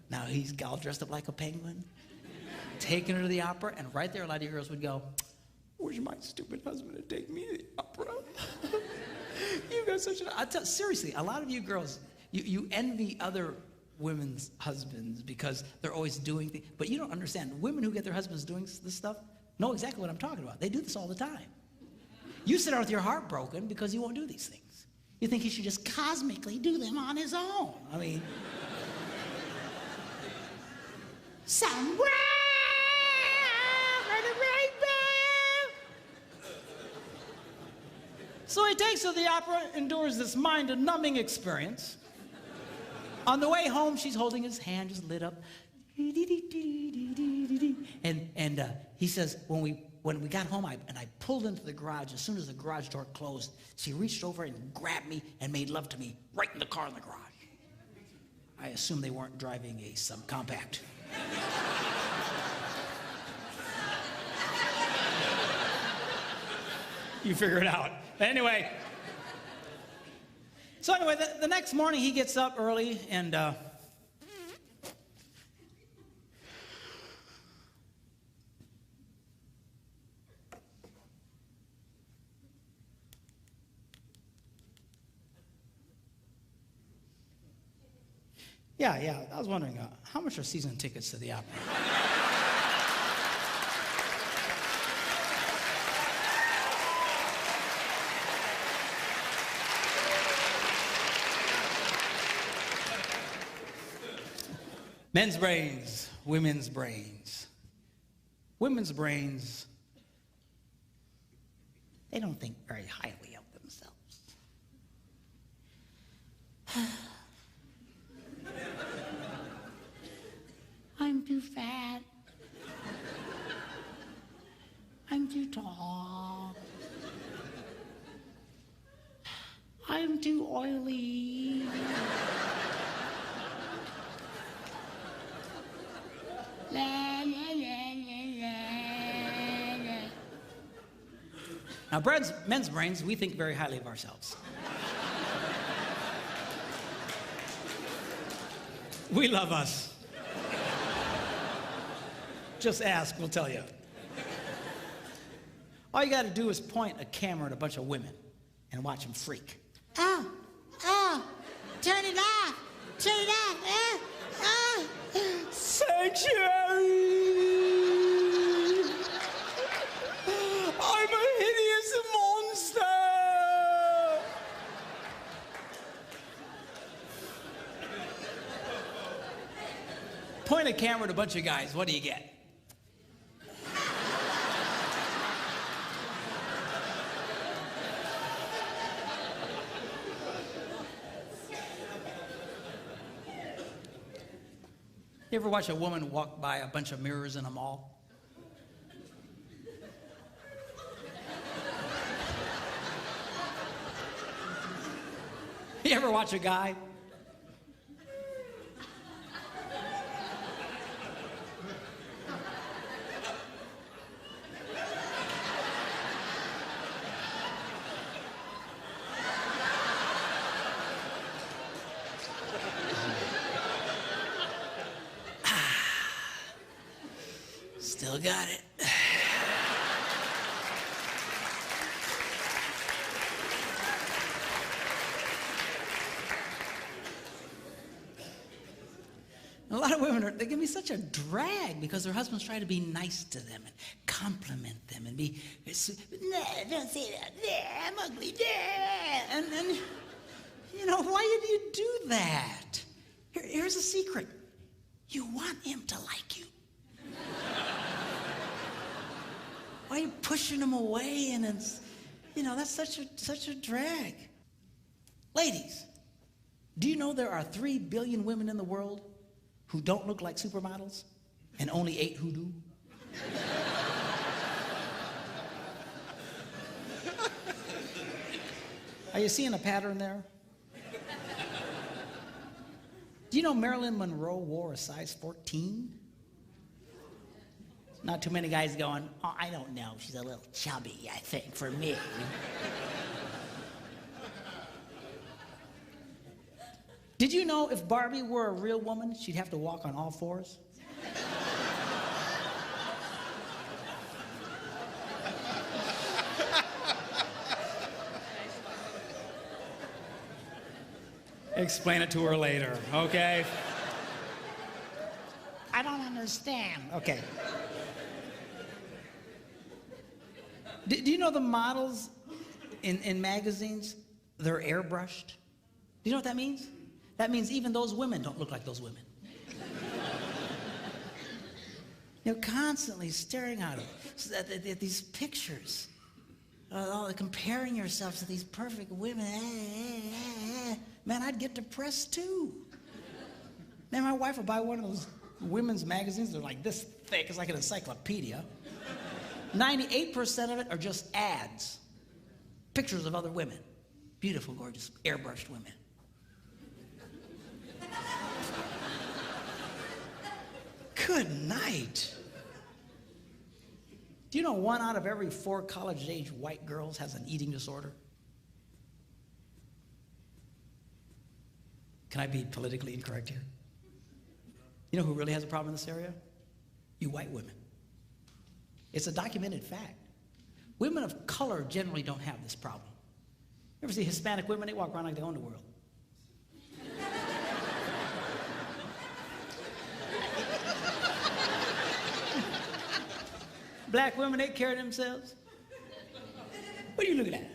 Now he's all dressed up like a penguin, taking her to the opera, and right there a lot of you girls would go, where's my stupid husband to take me to the opera? You got such a... seriously, a lot of you girls, you envy other women's husbands because they're always doing things, but you don't understand. Women who get their husbands doing this stuff know exactly what I'm talking about. They do this all the time. You sit there with your heart broken because he won't do these things. You think he should just cosmically do them on his own. I mean... Somewhere where the rainbow. So he takes her to the opera, endures this mind-numbing experience. On the way home, she's holding his hand, just lit up. And he says, when we got home, I pulled into the garage. As soon as the garage door closed, she reached over and grabbed me and made love to me right in the car in the garage. I assume they weren't driving a subcompact. You figure it out. Anyway. So anyway, the next morning he gets up early and Yeah, I was wondering, how much are season tickets to the opera? Men's brains, women's brains. Women's brains, they don't think very highly of themselves. I'm too fat. I'm too tall. I'm too oily. La, la, la, la, la, la. Now, men's brains, we think very highly of ourselves. We love us. Just ask, we'll tell you. All you got to do is point a camera at a bunch of women and watch them freak. Oh, turn it off. Turn it off. Sanctuary! I'm a hideous monster! Point a camera at a bunch of guys, what do you get? You ever watch a woman walk by a bunch of mirrors in a mall? You ever watch a guy? Still got it. A lot of women, they give me such a drag because their husbands try to be nice to them and compliment them and be, nah, don't say that, nah, I'm ugly, nah. And you know, why do you do that? Here's a secret. You want him to like you. Why are you pushing him away? And it's, you know, that's such a drag. Ladies, do you know there are 3 billion women in the world who don't look like supermodels and only 8 who do? Are you seeing a pattern there? Do you know Marilyn Monroe wore a size 14? Not too many guys going, oh, I don't know, she's a little chubby, I think, for me. Did you know if Barbie were a real woman, she'd have to walk on all 4s? Explain it to her later, okay? I don't understand. Okay. Do you know the models in magazines, they're airbrushed? Do you know what that means? That means even those women don't look like those women. You're constantly staring at these pictures, comparing yourself to these perfect women. Man, I'd get depressed too. Man, my wife would buy one of those women's magazines. They're like this thick. It's like an encyclopedia. 98% of it are just ads. Pictures of other women. Beautiful, gorgeous, airbrushed women. Good night. Do you know 1 out of every 4 college-age white girls has an eating disorder? Can I be politically incorrect here? You know who really has a problem in this area? You white women. It's a documented fact. Women of color generally don't have this problem. You ever see Hispanic women? They walk around like they own the world. Black women, they care of themselves. What are you looking at?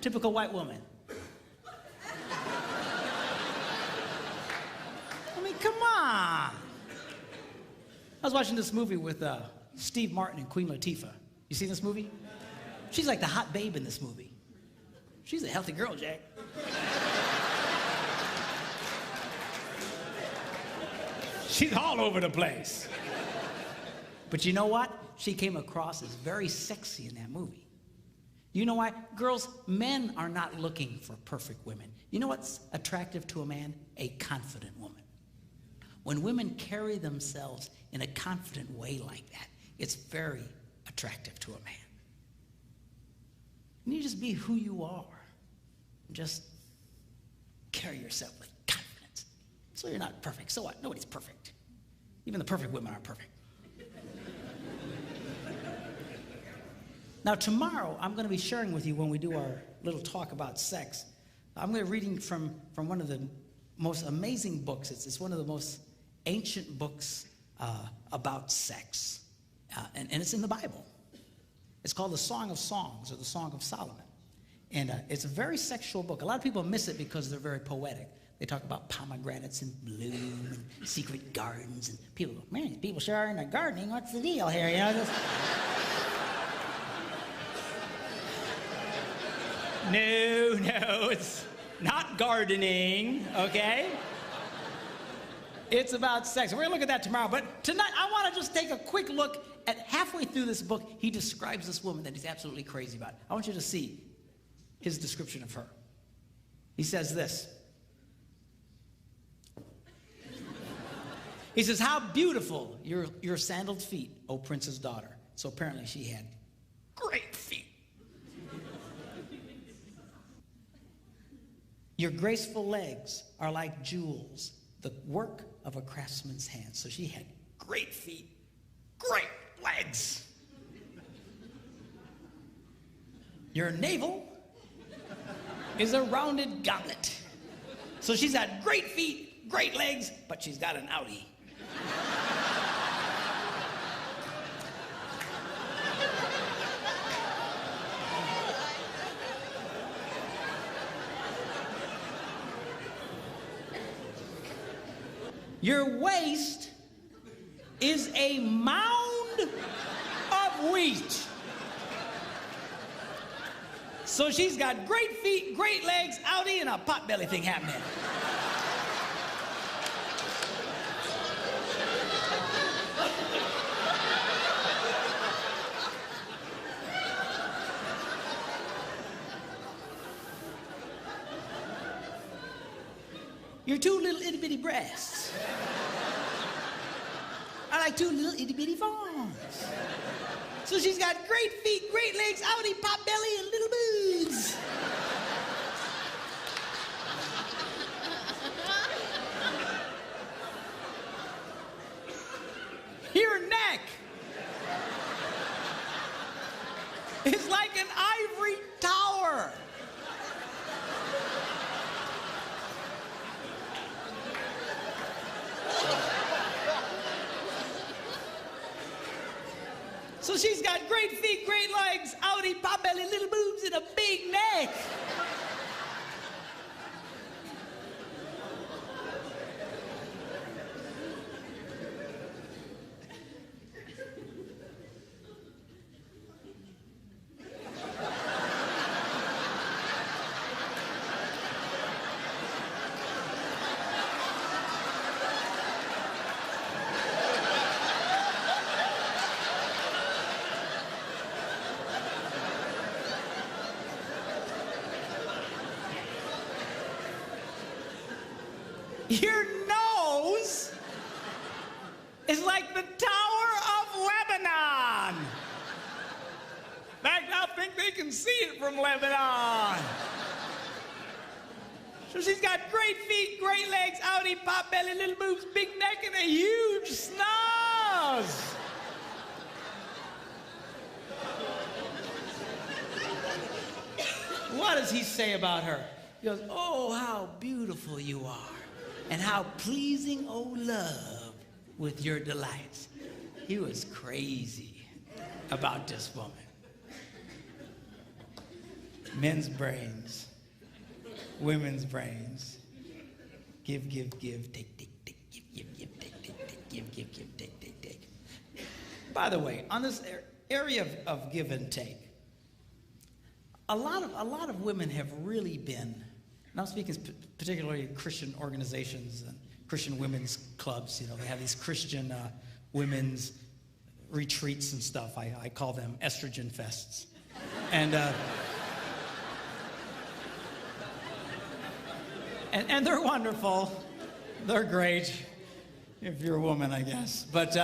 Typical white woman. I mean, come on. I was watching this movie with Steve Martin and Queen Latifah. You seen this movie? She's like the hot babe in this movie. She's a healthy girl, Jack. She's all over the place. But you know what? She came across as very sexy in that movie. You know why? Girls, men are not looking for perfect women. You know what's attractive to a man? A confident woman. When women carry themselves in a confident way like that, it's very attractive to a man. And you just be who you are. Just carry yourself with confidence. So you're not perfect. So what? Nobody's perfect. Even the perfect women aren't perfect. Now, tomorrow, I'm going to be sharing with you when we do our little talk about sex. I'm going to be reading from one of the most amazing books. It's one of the most ancient books about sex. And it's in the Bible. It's called the Song of Songs, or the Song of Solomon. And it's a very sexual book. A lot of people miss it because they're very poetic. They talk about pomegranates in bloom and secret gardens. And people go, man, people sure are into gardening. What's the deal here? You know, just... No, it's not gardening, okay? It's about sex. We're going to look at that tomorrow. But tonight, I want to just take a quick look at halfway through this book. He describes this woman that he's absolutely crazy about. I want you to see his description of her. He says this. He says, how beautiful your sandaled feet, O prince's daughter. So apparently she had great feet. Your graceful legs are like jewels, the work of a craftsman's hand. So she had great feet, great legs. Your navel is a rounded goblet. So she's got great feet, great legs, but she's got an outie. Your waist is a mound of wheat. So she's got great feet, great legs, outie, and a potbelly thing happening. Your two little itty bitty breasts are like two little itty bitty fawns. So she's got great feet, great legs, outie, pot belly, and little boobs. Your neck is like an ivory tower. So she's got great feet, great legs, outie, potbelly, little boobs, and a big neck. Your nose is like the Tower of Lebanon. In fact, I think they can see it from Lebanon. So she's got great feet, great legs, outie, pot belly, little boobs, big neck, and a huge snaz. What does he say about her? He goes, oh, how beautiful you are. And how pleasing, oh love, with your delights. He was crazy about this woman. Men's brains, women's brains. Give, take, give, take. By the way, on this area of give and take, a lot of women have really been, and I'm speaking particularly Christian organizations and Christian women's clubs. You know, they have these Christian women's retreats and stuff. I call them estrogen fests. And they're wonderful. They're great if you're a woman, I guess. But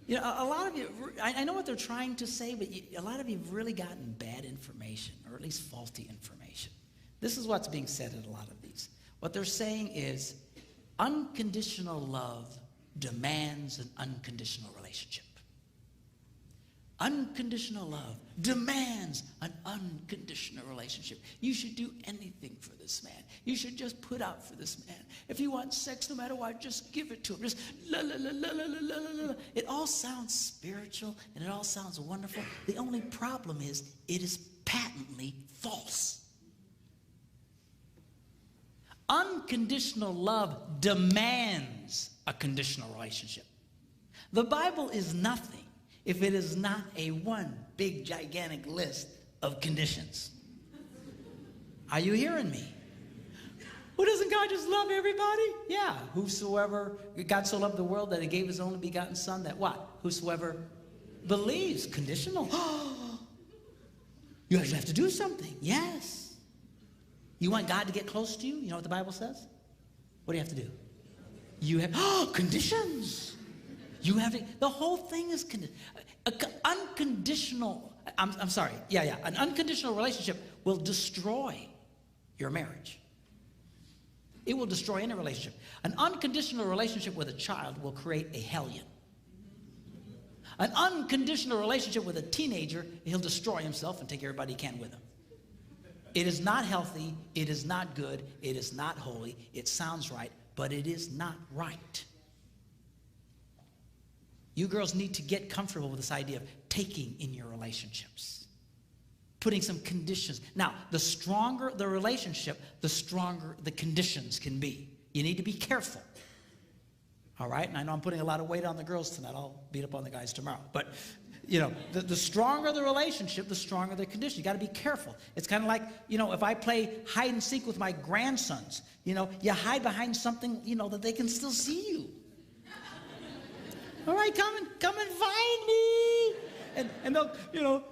You know, a lot of you, I know what they're trying to say, but a lot of you have really gotten bad information, or at least faulty information. This is what's being said in a lot of these. What they're saying is unconditional love demands an unconditional relationship. Unconditional love demands an unconditional relationship. You should do anything for this man. You should just put out for this man. If he wants sex, no matter what, just give it to him. Just la la la la la la la la. It all sounds spiritual and it all sounds wonderful. The only problem is it is patently false. Unconditional love demands a conditional relationship. The Bible is nothing if it is not a one big gigantic list of conditions. Are you hearing me? Well, doesn't God just love everybody? Yeah. Whosoever, God so loved the world that he gave his only begotten son that what? Whosoever believes. Conditional. You actually have to do something. Yes. You want God to get close to you? You know what the Bible says? What do you have to do? You have conditions. You have to, the whole thing is unconditional. I'm sorry. Yeah. An unconditional relationship will destroy your marriage. It will destroy any relationship. An unconditional relationship with a child will create a hellion. An unconditional relationship with a teenager, he'll destroy himself and take everybody he can with him. It is not healthy. It is not good. It is not holy. It sounds right, but it is not right. You girls need to get comfortable with this idea of taking in your relationships. Putting some conditions. Now, the stronger the relationship, the stronger the conditions can be. You need to be careful. All right? And I know I'm putting a lot of weight on the girls tonight. I'll beat up on the guys tomorrow. But, you know, the stronger the relationship, the stronger the condition. You got to be careful. It's kind of like, you know, if I play hide and seek with my grandsons, you know, you hide behind something, you know, that they can still see you. All right, come and find me. And they'll, you know,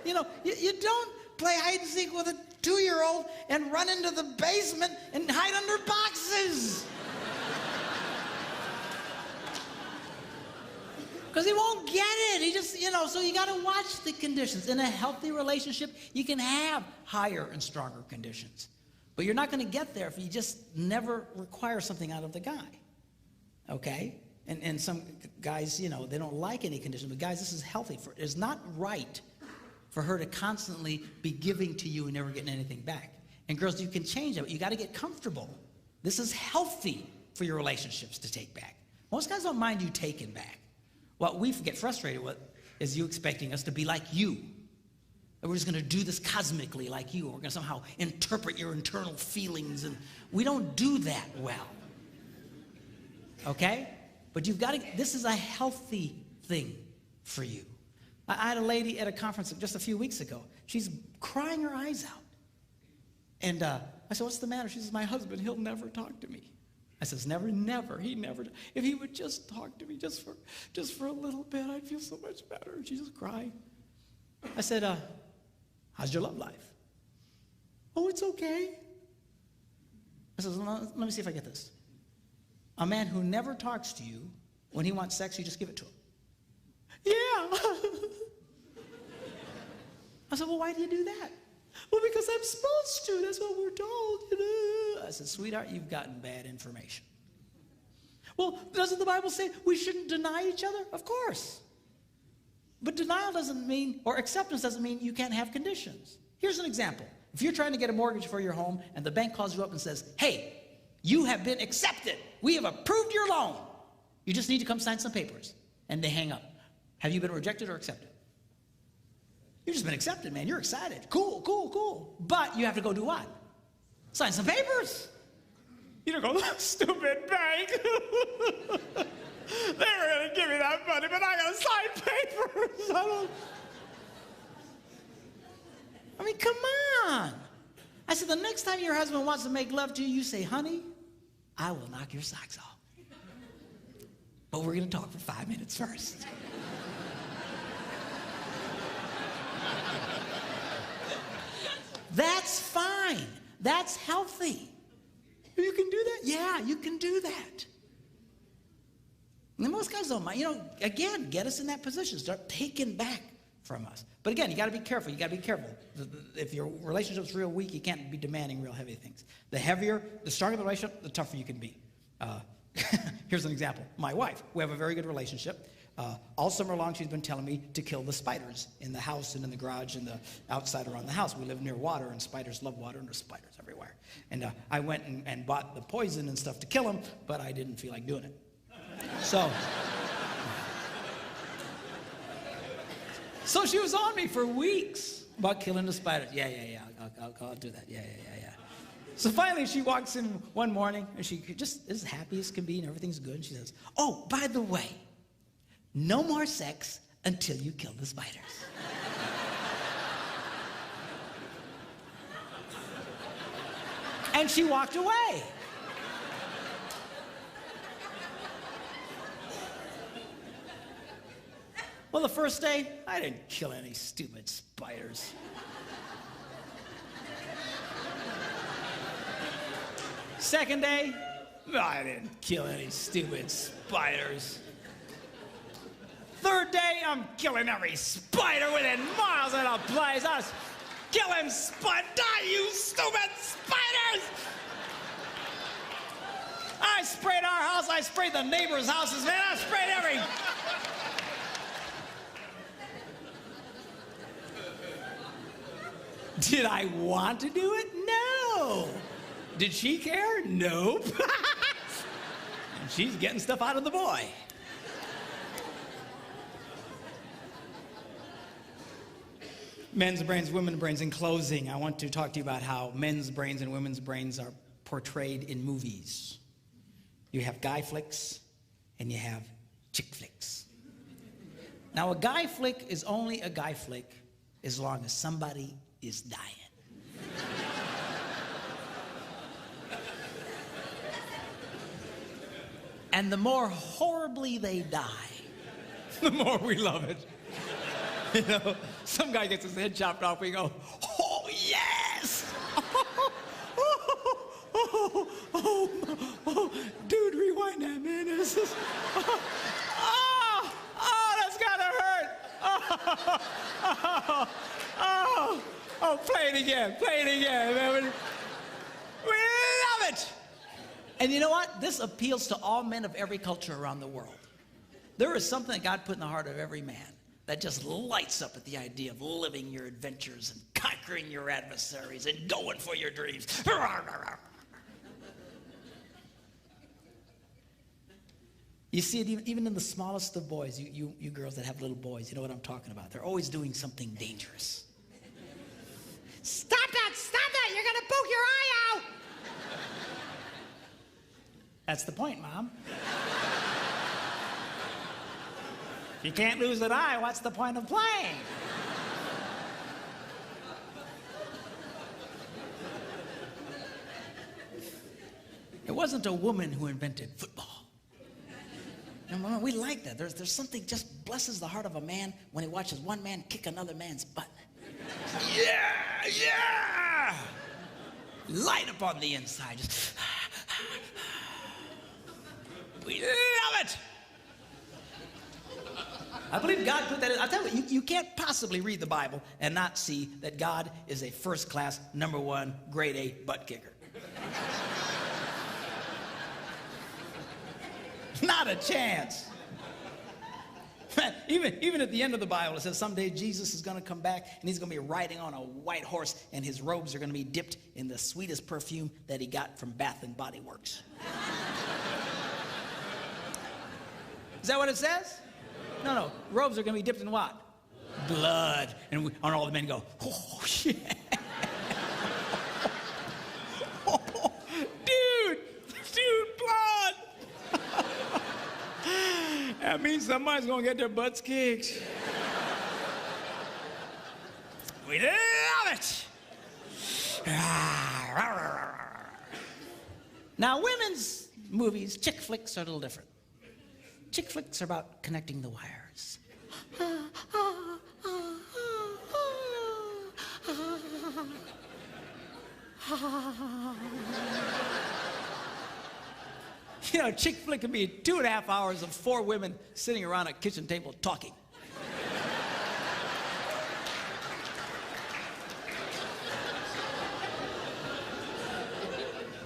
you know, you don't play hide and seek with a 2-year-old and run into the basement and hide under boxes. Because he won't get it. He just, you know, so you got to watch the conditions. In a healthy relationship, you can have higher and stronger conditions. But you're not going to get there if you just never require something out of the guy. Okay? And some guys, you know, they don't like any condition. But guys, this is healthy. It's not right for her to constantly be giving to you and never getting anything back. And girls, you can change that, but you got to get comfortable. This is healthy for your relationships to take back. Most guys don't mind you taking back. What we get frustrated with is you expecting us to be like you. That we're just going to do this cosmically like you. We're going to somehow interpret your internal feelings. And we don't do that well. Okay? But you've got to, this is a healthy thing for you. I had a lady at a conference just a few weeks ago. She's crying her eyes out. And I said, what's the matter? She says, my husband, he'll never talk to me. I says, never, he never. If he would just talk to me just for a little bit, I'd feel so much better. And she just cried. I said, how's your love life? Oh, it's okay. I said, let me see if I get this. A man who never talks to you, when he wants sex, you just give it to him. Yeah. I said, well, why do you do that? Well, because I'm supposed to. That's what we're told. You know? I said, sweetheart, you've gotten bad information. Well, doesn't the Bible say we shouldn't deny each other? Of course. But denial doesn't mean, or acceptance doesn't mean you can't have conditions. Here's an example. If you're trying to get a mortgage for your home and the bank calls you up and says, hey, you have been accepted. We have approved your loan. You just need to come sign some papers. And they hang up. Have you been rejected or accepted? You've just been accepted, man. You're excited. Cool, cool, cool. But you have to go do what? Sign some papers. You don't go, stupid bank. They were going to give me that money, but I got to sign papers. I mean, come on. I said, the next time your husband wants to make love to you, you say, honey, I will knock your socks off. But we're going to talk for 5 minutes first. That's fine. That's healthy. You can do that? Yeah, you can do that. And most guys don't mind. You know, again, get us in that position. Start taking back from us. But again, you got to be careful. You got to be careful. If your relationship's real weak, you can't be demanding real heavy things. The stronger the relationship, the tougher you can be. Here's an example. My wife, we have a very good relationship. All summer long, she's been telling me to kill the spiders in the house and in the garage and the outside around the house. We live near water, and spiders love water, and there's spiders everywhere. And I went and bought the poison and stuff to kill them, but I didn't feel like doing it. So she was on me for weeks about killing the spiders. Yeah, I'll do that. Yeah. So finally she walks in one morning and she just is happy as can be and everything's good. And she says, oh, by the way, no more sex until you kill the spiders. And she walked away. Well, the first day, I didn't kill any stupid spiders. Second day, I didn't kill any stupid spiders. Third day, I'm killing every spider within miles of the place. I was killing spiders. Die, you stupid spiders! I sprayed our house. I sprayed the neighbors' houses, man. I sprayed every... Did I want to do it? No. Did she care? Nope. And she's getting stuff out of the boy. Men's brains, women's brains. In closing, I want to talk to you about how men's brains and women's brains are portrayed in movies. You have guy flicks and you have chick flicks. Now, a guy flick is only a guy flick as long as somebody is dying. And the more horribly they die, the more we love it. You know, some guy gets his head chopped off, we go, oh, yes! Dude, rewind that, man. This is, that's gotta hurt. Play it again, man. We love it. And you know what? This appeals to all men of every culture around the world. There is something that God put in the heart of every man that just lights up at the idea of living your adventures and conquering your adversaries and going for your dreams. You see it even in the smallest of boys, you girls that have little boys, you know what I'm talking about. They're always doing something dangerous. Stop that, you're gonna poke your eye out. That's the point, Mom. If you can't lose an eye, what's the point of playing? It wasn't a woman who invented football. And we like that. There's something just blesses the heart of a man when he watches one man kick another man's butt. Yeah! Light up on the inside. Just we love it! I believe God put that in. I'll tell you, you can't possibly read the Bible and not see that God is a first-class, #1, grade A butt kicker. Not a chance. Even at the end of the Bible, it says someday Jesus is going to come back and he's going to be riding on a white horse and his robes are going to be dipped in the sweetest perfume that he got from Bath and Body Works. Is that what it says? No. Robes are going to be dipped in what? Blood. And all the men go, oh, shit. Dude, blood. That means somebody's going to get their butts kicked. We love it. Now, women's movies, chick flicks, are a little different. Chick flicks are about connecting the wires. You know, chick flick can be 2.5 hours of 4 women sitting around a kitchen table talking.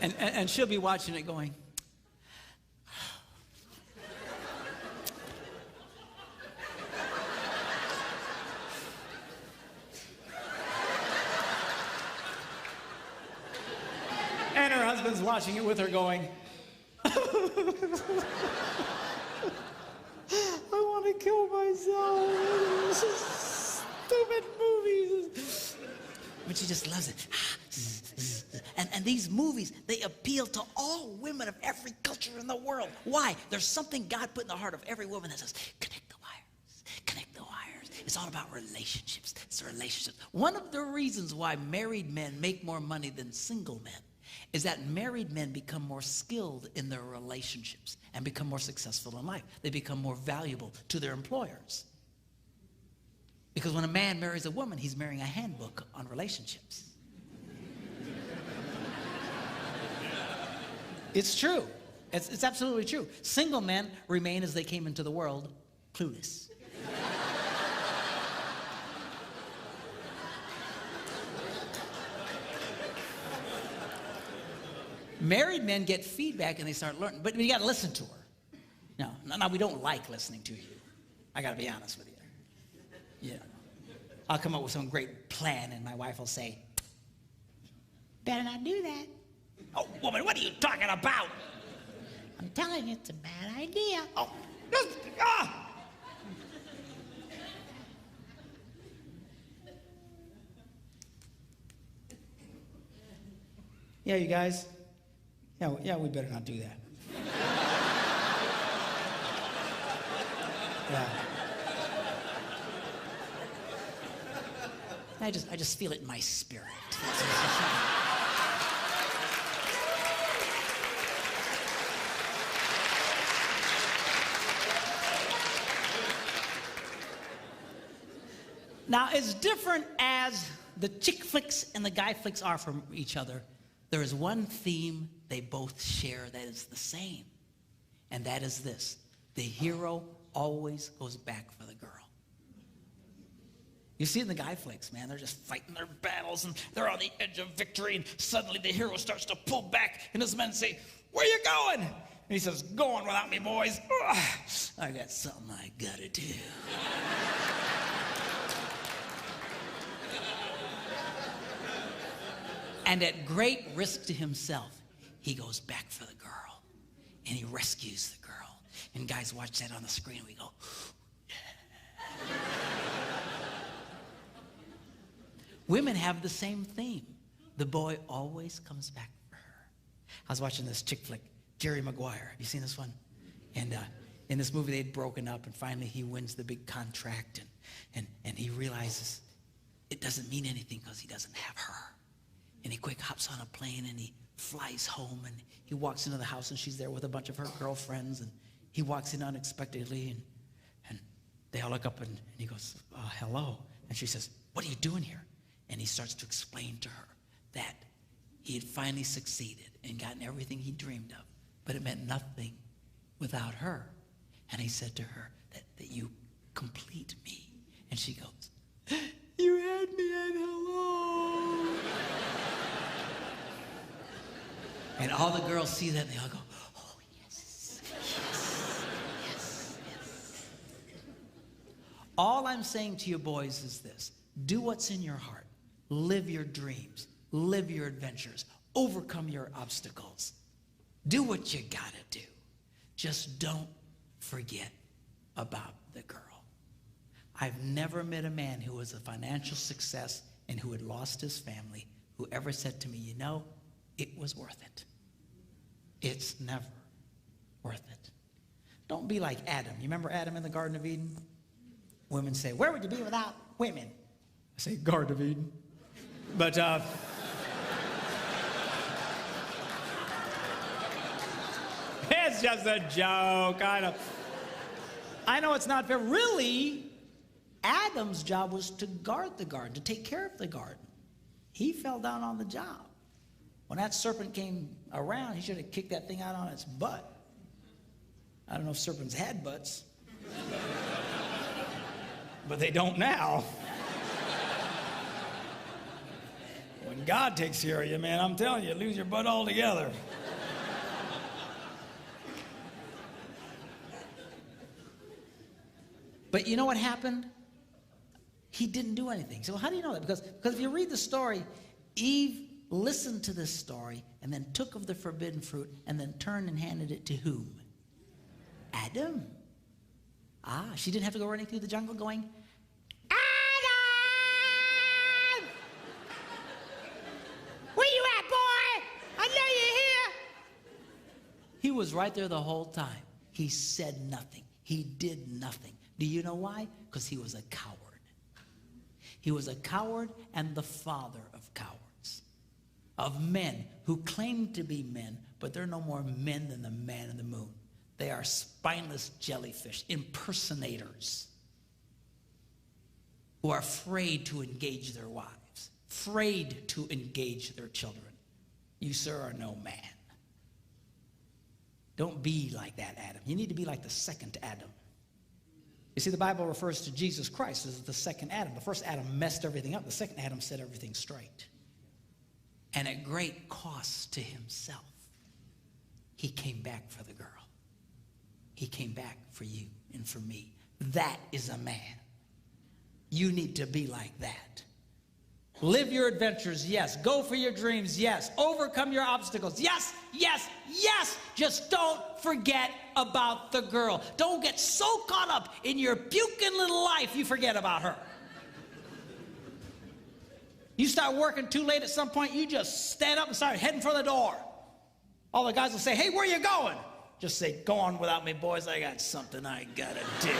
And she'll be watching it going, and her husband's watching it with her going, I want to kill myself. Stupid movies. But she just loves it. And these movies, they appeal to all women of every culture in the world. Why? There's something God put in the heart of every woman that says, connect the wires, connect the wires. It's all about relationships. It's relationships. One of the reasons why married men make more money than single men is that married men become more skilled in their relationships and become more successful in life. They become more valuable to their employers. Because when a man marries a woman, he's marrying a handbook on relationships. It's true. It's absolutely true. Single men remain as they came into the world, clueless. Married men get feedback and they start learning, but you got to listen to her. No, we don't like listening to you. I got to be honest with you. Yeah. I'll come up with some great plan and my wife will say, better not do that. Oh, woman, what are you talking about? I'm telling you, it's a bad idea. Oh, Yeah, you guys. Yeah, we better not do that. Yeah. I just feel it in my spirit. Now, as different as the chick flicks and the guy flicks are from each other, there is one theme they both share that is the same, and that is this: the hero always goes back for the girl. You see it in the guy flicks, man. They're just fighting their battles, and they're on the edge of victory, and suddenly the hero starts to pull back, and his men say, "Where you going?" And he says, "Going without me, boys. Ugh, I got something I gotta do." And at great risk to himself, he goes back for the girl, and he rescues the girl. And guys watch that on the screen, and we go, yeah. Women have the same theme. The boy always comes back for her. I was watching this chick flick, Jerry Maguire. Have you seen this one? And in this movie, they'd broken up, and finally he wins the big contract, and he realizes it doesn't mean anything because he doesn't have her. And he quick hops on a plane, and he flies home, and he walks into the house, and she's there with a bunch of her girlfriends, and he walks in unexpectedly, and they all look up, and he goes, hello. And she says, what are you doing here? And he starts to explain to her that he had finally succeeded and gotten everything he dreamed of, but it meant nothing without her. And he said to her that you complete me. And she goes, you had me at hello. And all the girls see that, and they all go, oh, yes, yes, yes, yes. All I'm saying to you boys is this: do what's in your heart. Live your dreams. Live your adventures. Overcome your obstacles. Do what you gotta do. Just don't forget about the girl. I've never met a man who was a financial success and who had lost his family who ever said to me, you know, it was worth it. It's never worth it. Don't be like Adam. You remember Adam in the Garden of Eden? Women say, where would you be without women? I say, Garden of Eden. But, it's just a joke. I know it's not fair. Really, Adam's job was to guard the garden, to take care of the garden. He fell down on the job. When that serpent came around, he should have kicked that thing out on its butt. I don't know if serpents had butts, but they don't now. When God takes care of you, man, I'm telling you, lose your butt altogether. But you know what happened? He didn't do anything. So how do you know that? Because if you read the story, Eve listened to this story and then took of the forbidden fruit and then turned and handed it to whom? Adam. She didn't have to go running through the jungle going, Adam! Where you at, boy? I know you're here. He was right there the whole time. He said nothing. He did nothing. Do you know why? Because he was a coward. He was a coward and the father of cowards, of men who claim to be men, but they're no more men than the man in the moon. They are spineless jellyfish, impersonators, who are afraid to engage their wives, afraid to engage their children. You, sir, are no man. Don't be like that, Adam. You need to be like the second Adam. You see, the Bible refers to Jesus Christ as the second Adam. The first Adam messed everything up. The second Adam set everything straight. And at great cost to himself, he came back for the girl. He came back for you and for me. That is a man. You need to be like that. Live your adventures, yes. Go for your dreams, yes. Overcome your obstacles, yes, yes, yes. Just don't forget about the girl. Don't get so caught up in your puking little life you forget about her. You start working too late at some point, you just stand up and start heading for the door. All the guys will say, hey, where you going? Just say, go on without me, boys. I got something I gotta do.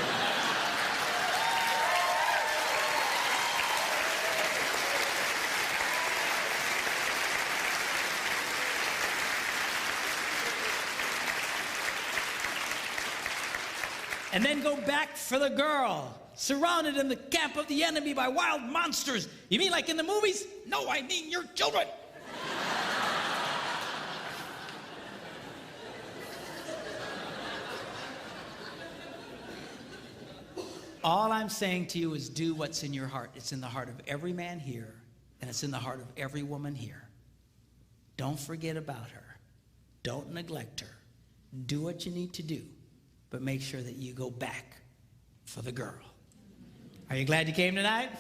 And then go back for the girl, surrounded in the camp of the enemy by wild monsters. You mean like in the movies? No, I mean your children. All I'm saying to you is do what's in your heart. It's in the heart of every man here, and it's in the heart of every woman here. Don't forget about her. Don't neglect her. Do what you need to do. But make sure that you go back for the girl. Are you glad you came tonight?